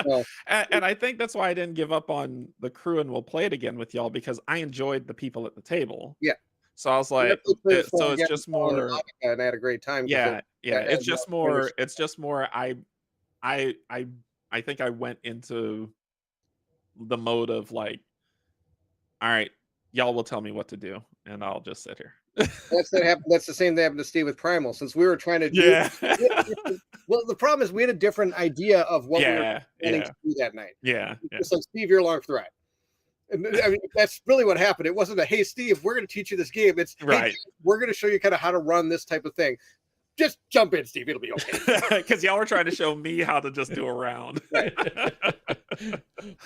So, And I think that's why I didn't give up on the crew and we'll play it again with y'all, because I enjoyed the people at the table. yeah. So I was We like, definitely played so it's again just on the more, Monica, and I had a great time. yeah. It's Yeah, just more, I I think I went into the mode of like, all right, y'all will tell me what to do, and I'll just sit here. That's the same thing happened to Steve with Primal. Since we were trying to do, Yeah. well, the problem is we had a different idea of what we were planning Yeah. to do that night. Yeah. It's like, Steve, you're along for the ride. And I mean, that's really what happened. It wasn't a, hey, Steve, we're going to teach you this game. It's, hey, Right. we're going to show you kind of how to run this type of thing. Just jump in, Steve. It'll be okay. Because y'all were trying to show me how to just do a round.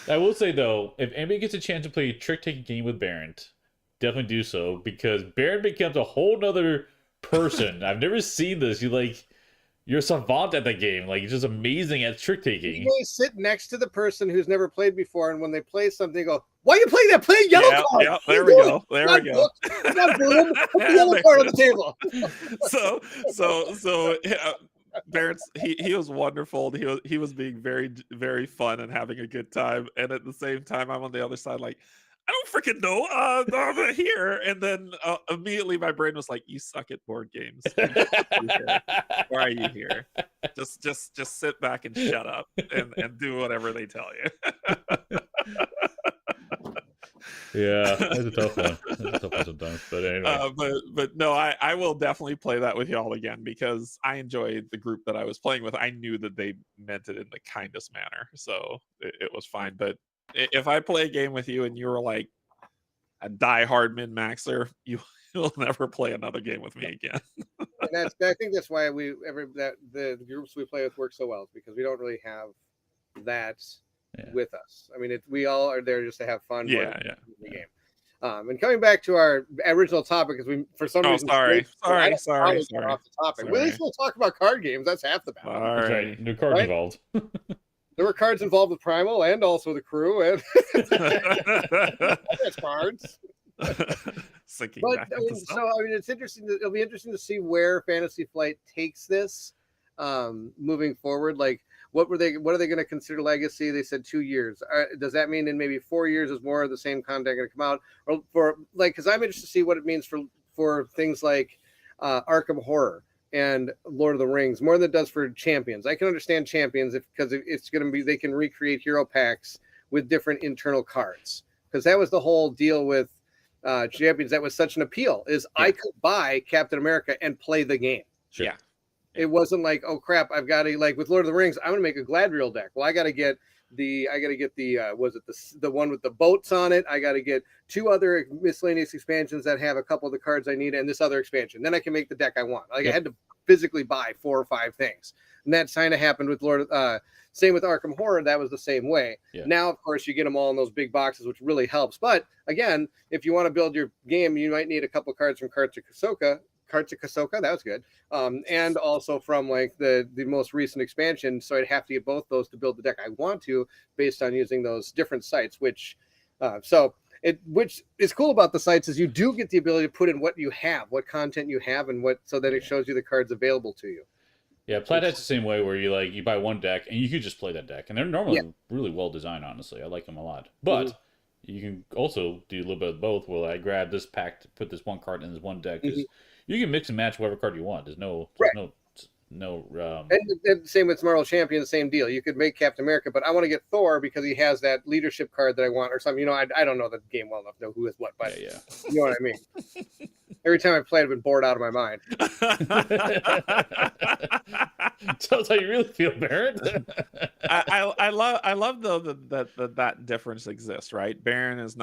I will say though, if anybody gets a chance to play a trick-taking game with Bairnt, definitely do so, because Bairnt becomes a whole nother person. I've never seen this. You're a savant at the game. Like, you're just amazing at trick-taking. You sit next to the person who's never played before, and when they play something, you go, why are you playing that? Play a yellow card. Yeah, there we go. There we go. Not boom. Put the yellow card on the table. So Bairnt, he was wonderful. He was being very, very fun and having a good time. And at the same time, I'm on the other side, like, I don't freaking know. I'm not here. And then immediately my brain was like, you suck at board games. Why are you here? Just sit back and shut up and do whatever they tell you. Yeah, that's a tough one. That's a tough one sometimes. But anyway. But no, I will definitely play that with y'all again, because I enjoyed the group that I was playing with. I knew that they meant it in the kindest manner, so it was fine. But if I play a game with you and you were like a diehard min-maxer, you'll never play another game with me again. And I think that's why the groups we play with work so well, because we don't really have that with us. I mean, we all are there just to have fun. Yeah. The game. And coming back to our original topic, because we, for some reason, sorry. Off the topic. Sorry. Well, at least we'll talk about card games. That's half the battle. That's right. No cards involved. There were cards involved with Primal and also the crew, and there's cards. It's interesting. It'll be interesting to see where Fantasy Flight takes this moving forward. Like, what are they going to consider legacy? They said 2 years. Does that mean in maybe 4 years is more of the same content going to come out, or for like? Because I'm interested to see what it means for things like Arkham Horror and Lord of the Rings more than it does for Champions. I can understand Champions because it's going to be, they can recreate hero packs with different internal cards, because that was the whole deal with Champions. That was such an appeal, is I could buy Captain America and play the game. Sure. Yeah. It wasn't like, oh crap, I've got to, like with Lord of the Rings, I'm going to make a Gladriel deck. Well, I got to get the one with the boats on it. I got to get 2 other miscellaneous expansions that have a couple of the cards I need, and this other expansion. Then I can make the deck I want. Like, I had to physically buy 4 or 5 things, and that kind of happened with same with Arkham Horror. That was the same way. Yeah. Now, of course, you get them all in those big boxes, which really helps. But again, if you want to build your game, you might need a couple of cards from Cards of Kasoka, that was good, and also from like the most recent expansion. So I'd have to get both those to build the deck I want to, based on using those different sites. Which is cool about the sites is you do get the ability to put in what you have, what content you have, and so that it shows you the cards available to you. Yeah, Plaidhat's the same way, where you buy one deck and you could just play that deck, and they're normally really well designed. Honestly, I like them a lot, but. You can also do a little bit of both. Where I grab this pack to put this one card in this one deck. You can mix and match whatever card you want. There's no. And same with Marvel Champions, same deal. You could make Captain America, but I want to get Thor because he has that leadership card that I want, or something. I don't know the game well enough to know who is what, but you know what I mean. Every time I played, I've been bored out of my mind. That's how you really feel, Bairnt. I love though that difference exists, right? Bairnt is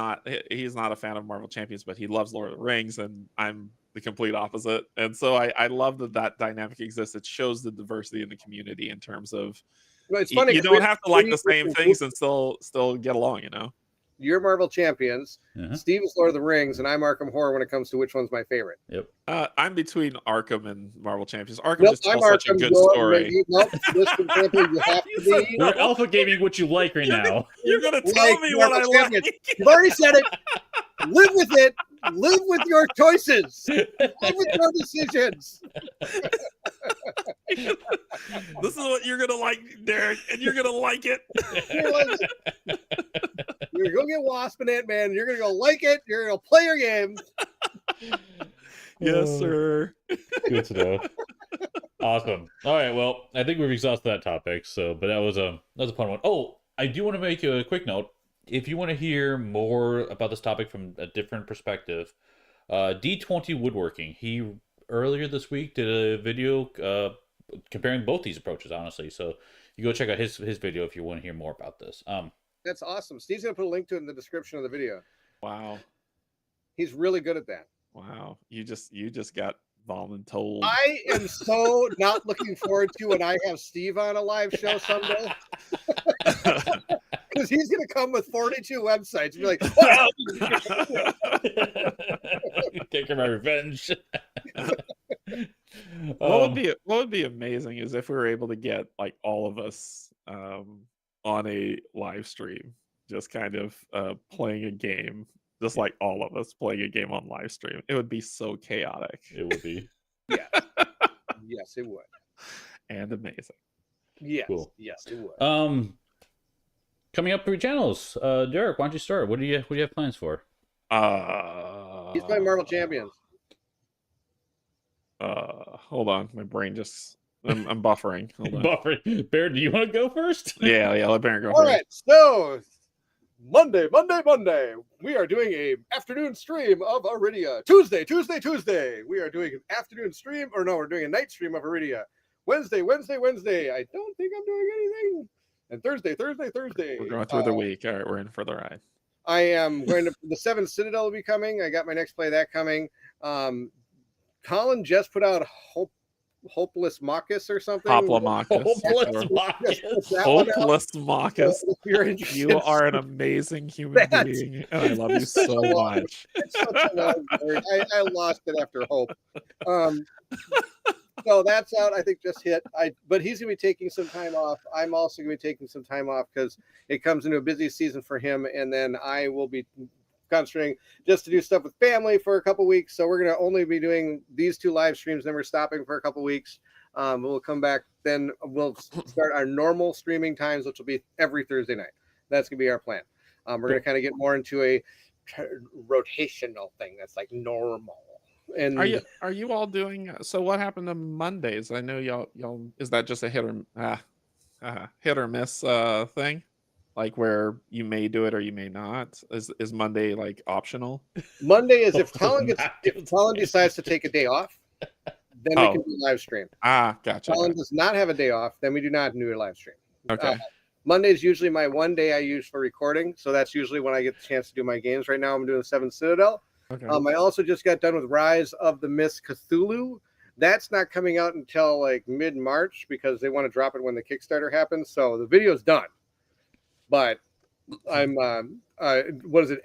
he's not a fan of Marvel Champions, but he loves Lord of the Rings, and I'm the complete opposite. And so I love that dynamic exists. It shows the diversity in the community in terms of Well, it's funny. You 'cause don't have to like the we- same things and still get along, you know. You're Marvel Champions. Uh-huh. Steve is Lord of the Rings, and I'm Arkham Horror when it comes to which one's my favorite. Yep. I'm between Arkham and Marvel Champions. Arkham Nope, just tells I'm such a Arkham. good Nope, story. Nope, listen carefully. You have to You said be. no. We're alpha gaming what you like right now. You're gonna tell Like me what I Marvel like. Champions. You've already said it. Live with it. Live with your choices. Live with your decisions. This is what you're gonna like, Derek, and you're gonna like it. You're like, you're gonna get Wasp and Ant-Man. You're gonna go like it. You're gonna play your game. Yes, sir. Good to know. Awesome. All right. Well, I think we've exhausted that topic. But that was a fun one. Oh, I do want to make a quick note. If you want to hear more about this topic from a different perspective, D20 Woodworking. He earlier this week did a video comparing both these approaches. Honestly, so you go check out his video if you want to hear more about this. That's awesome. Steve's gonna put a link to it in the description of the video. Wow. He's really good at that. Wow. You just got voluntold. I am so not looking forward to when I have Steve on a live show someday. Because he's going to come with 42 websites and be like, Taking my revenge. What would be amazing is if we were able to get like all of us on a live stream, just kind of playing a game, just like all of us playing a game on live stream. It would be so chaotic. It would be. yeah. Yes, it would. And amazing. Yes. Cool. Yes, it would. Coming up through channels, Derek, why don't you start? What do you have plans for? He's playing Marvel Champions. Hold on, my brain just I'm buffering. Hold on. Buffering. Bear, do you want to go first? Yeah, let Bairnt go All first. right, so Monday, we are doing a afternoon stream of Iridia. Tuesday, we are doing an afternoon stream, or no, we're doing a night stream of Iridia. Wednesday, I don't think I'm doing anything. And Thursday. We're going through the week. All right, we're in for the ride. I am going to the 7th Citadel will be coming. I got my next play of that coming. Colin just put out Hopeless Mockus or something. Hoplomachus. Hopeless Marcus. Hopeless Mockus. If you're interested, You are an amazing human That's- being, and I love you so much. It's such a long word. I lost it after Hope. So that's out. I think just hit. But he's gonna be taking some time off. I'm also gonna be taking some time off because it comes into a busy season for him, and then I will be concentrating just to do stuff with family for a couple weeks. So we're gonna only be doing these 2 live streams. Then we're stopping for a couple weeks. We'll come back. Then we'll start our normal streaming times, which will be every Thursday night. That's gonna be our plan. We're gonna kind of get more into a rotational thing that's like normal. And Are you all doing? So what happened to Mondays? I know y'all. Is that just a hit or miss thing? Like where you may do it or you may not. Is Monday like optional? Monday is if Colin decides to take a day off, then we can do live stream. Gotcha. Colin does not have a day off, then we do not do a live stream. Okay. Monday is usually my one day I use for recording, so that's usually when I get the chance to do my games. Right now, I'm doing 7th Citadel. Okay. I also just got done with Rise of the Myth Cthulhu. That's not coming out until like mid-March because they want to drop it when the Kickstarter happens. So the video's done, but I'm what is it?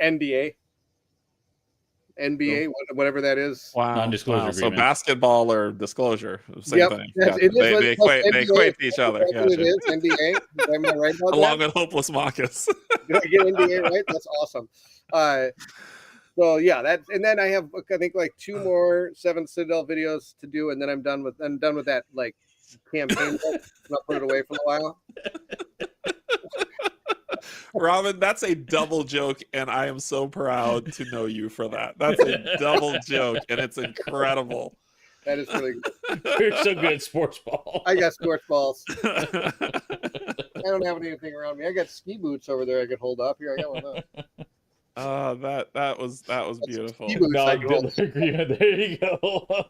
NBA, whatever that is. Wow. Non-disclosure So agreement. basketball or disclosure, same Yep, thing. yes, Gotcha. it is what They it's called, equate NBA. to each other. That's what it Gotcha. is, NBA. Am I right about Along that? with Hopeless Mockus. Did I get NBA right? That's awesome. So yeah, and then I have I think like 2 more 7th Citadel videos to do, and then I'm done with that like campaign. I'll put it away for a while. Robin, that's a double joke, and I am so proud to know you for that. That's a double joke, and it's incredible. That is really good. You're so good at sports ball. I got sports balls. I don't have anything around me. I got ski boots over there I could hold up. Here, I got one of those. That was beautiful. ski boots I can hold. Non-agreement. There you go.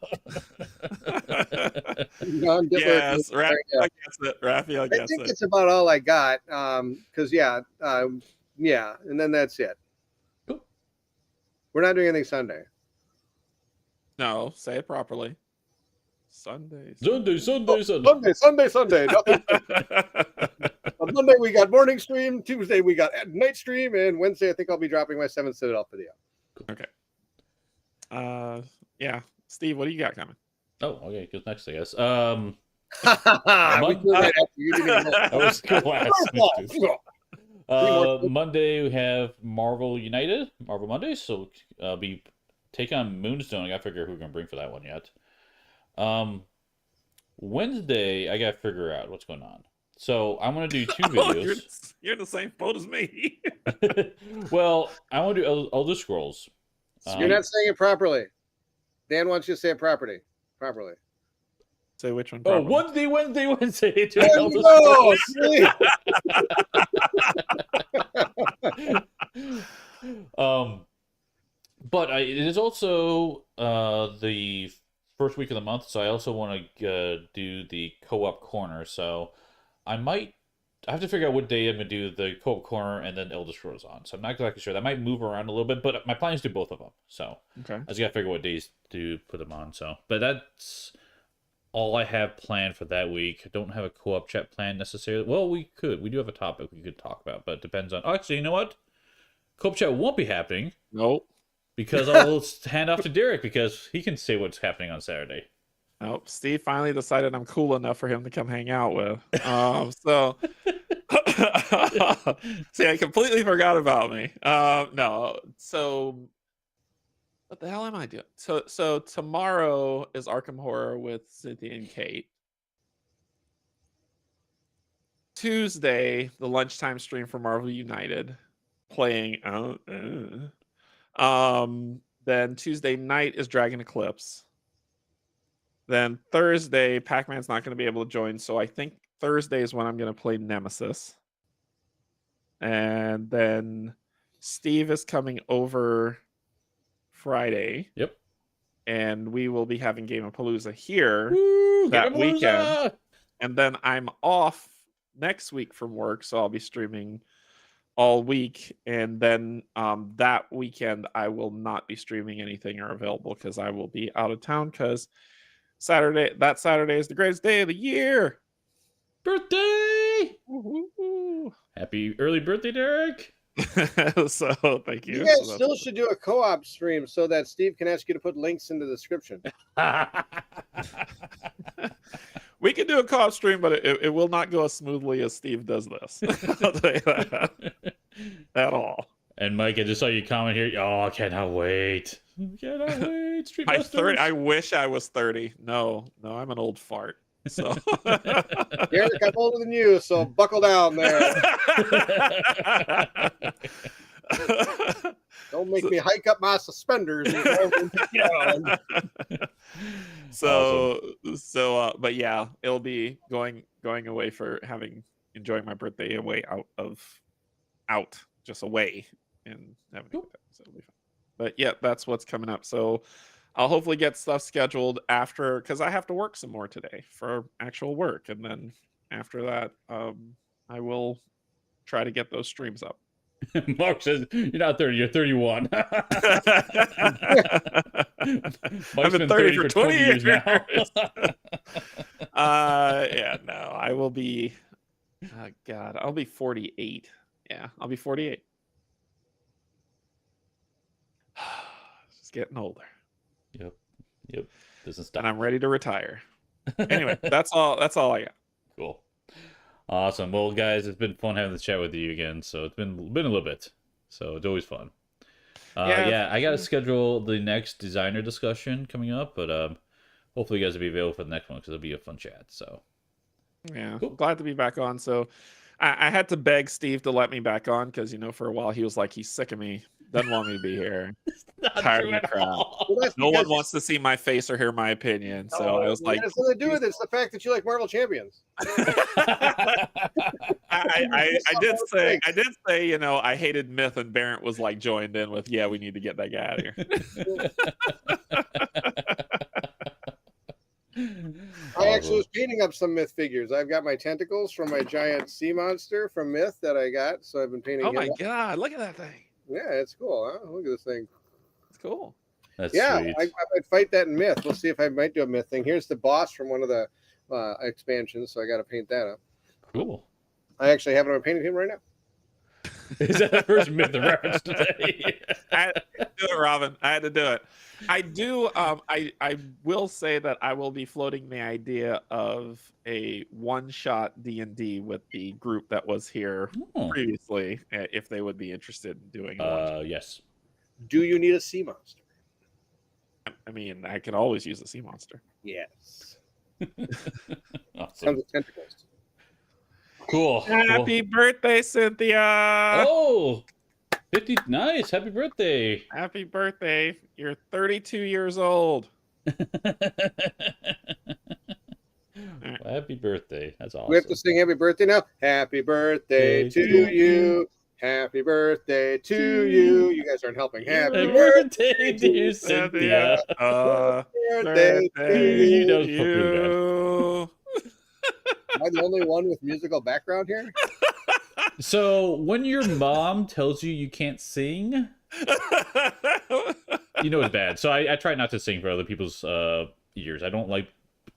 Yes, Raphael gets it. Raphael I gets think it. it's about all I got. Because and then that's it. Cool. We're not doing anything Sunday. No, say it properly. Sunday. Sunday. Nothing. On Monday we got morning stream. Tuesday we got night stream, and Wednesday I think I'll be dropping my 7th Citadel video. Okay. Yeah. Steve, what do you got coming? Oh, okay. Good next, I guess. We did that after you didn't even know. That was cool. Monday we have Marvel Monday, so be take on Moonstone. I gotta figure out who we're gonna bring for that one yet. Wednesday I gotta figure out what's going on. So I'm gonna do 2 videos. You're in the same boat as me. Well, I want to do Elder Scrolls. You're not saying it properly. Dan wants you to say it properly. Say which one? Oh, properly. Wednesday. There you go. But it is also the first week of the month, so I also want to do the co-op corner. So I have to figure out what day I'm gonna do the co-op corner and then Elder Scrolls on. So I'm not exactly sure. That might move around a little bit, but my plan is to do both of them. So okay, I just gotta figure what days to put them on. So, but that's all I have planned for that week. I don't have a co-op chat plan necessarily. Well, we could. We do have a topic we could talk about, but it depends on. Oh, actually, you know what? Co-op chat won't be happening. Nope. Because I'll hand off to Derrick because he can say what's happening on Saturday. Nope. Steve finally decided I'm cool enough for him to come hang out with. So see, I completely forgot about me. No. So what the hell am I doing? So tomorrow is Arkham Horror with Cynthia and Kate. Tuesday, the lunchtime stream for Marvel United, playing. Then Tuesday night is Dragon Eclipse. Then Thursday, Pac-Man's not going to be able to join, so I think Thursday is when I'm going to play Nemesis. And then Steve is coming over Friday. Yep. And we will be having Game of Palooza here that weekend. And then I'm off next week from work, so I'll be streaming all week. And then that weekend, I will not be streaming anything or available because I will be out of town because that Saturday is the greatest day of the year. Birthday! Woo-hoo-hoo. Happy early birthday, Derrick. So thank you. You guys still should do a co-op stream so that Steve can ask you to put links in the description. We can do a co-op stream, but it will not go as smoothly as Steve does this. I'll tell you that. At all. And Mike, I just saw you comment here. Oh, I cannot wait. I wish I was 30. No, I'm an old fart. So Derrick, I'm older than you, so buckle down there. Don't make me hike up my suspenders. But yeah, it'll be going away for enjoying my birthday away just away and having a good time. So it'll be fun. But yeah, that's what's coming up. So I'll hopefully get stuff scheduled after, because I have to work some more today for actual work, and then after that, I will try to get those streams up. Mark says, you're not 30, you're 31. I've been 30 for 20 years now. Yeah, no, I will be, God, I'll be 48. Yeah, I'll be 48. Just getting older. Yep. Doesn't stop. And I'm ready to retire. Anyway, that's all I got. Cool. Awesome. Well, guys, it's been fun having this chat with you again. So it's been a little bit. So it's always fun. Yeah, I got to schedule the next designer discussion coming up, but hopefully you guys will be available for the next one because it'll be a fun chat. So yeah, cool. Glad to be back on. So I had to beg Steve to let me back on because, for a while he was like, he's sick of me, doesn't want me to be here. Tired of the crap. Well, no one wants to see my face or hear my opinion. So I was like, it's nothing to do with it. It's the fact that you like Marvel Champions. I did say, I hated Myth, and Bairnt was like joined in with, yeah, we need to get that guy out of here. I actually was painting up some Myth figures. I've got my tentacles from my giant sea monster from Myth that I got, so I've been painting. Oh my God, look at that thing. Yeah, it's cool. Huh? Look at this thing. It's cool. That's Yeah, sweet. I might fight that in Myth. We'll see if I might do a Myth thing. Here's the boss from one of the expansions, so I got to paint that up. Cool. I actually have it on painting him right now. Is that the first myth reference today? I had to do it, Robin. I had to do it. I do. I will say that I will be floating the idea of a one-shot D&D with the group that was here previously, if they would be interested in doing a one-shot. Yes. Do you need a sea monster? I mean, I could always use a sea monster. Yes. Awesome. Comes with tentacles. Cool. Happy birthday, Cynthia! Oh, 50. Nice. Happy birthday. Happy birthday. You're 32 years old. Well, happy birthday. That's awesome. We have to sing happy birthday now. Happy birthday to you. Happy birthday to you. You guys aren't helping. Happy birthday, dear Cynthia. birthday to you. That was you. fucking bad. Am I the only one with musical background here? So when your mom tells you can't sing, you know it's bad. So I try not to sing for other people's ears. I don't like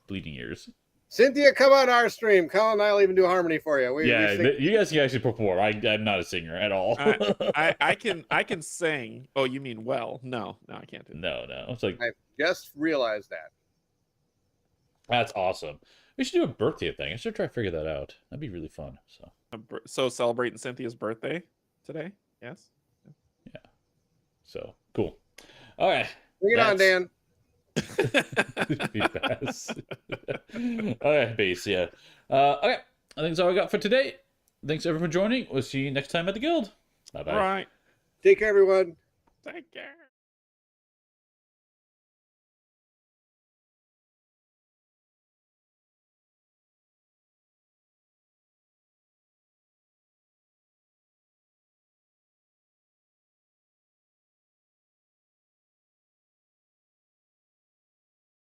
bleeding ears. Cynthia, come on our stream. Colin and I'll even do harmony for you. We you guys can actually perform. I'm not a singer at all. I can sing. Oh, you mean well? No, I can't do that. No. It's like I just realized that. That's awesome. We should do a birthday thing. I should try to figure that out. That'd be really fun. So celebrating Cynthia's birthday today? Yes. Yeah. So cool. All right. Bring it on, Dan. All right, base. Yeah. Okay. I think that's all we got for today. Thanks everyone for joining. We'll see you next time at the guild. Bye bye. All right. Take care, everyone. Take care.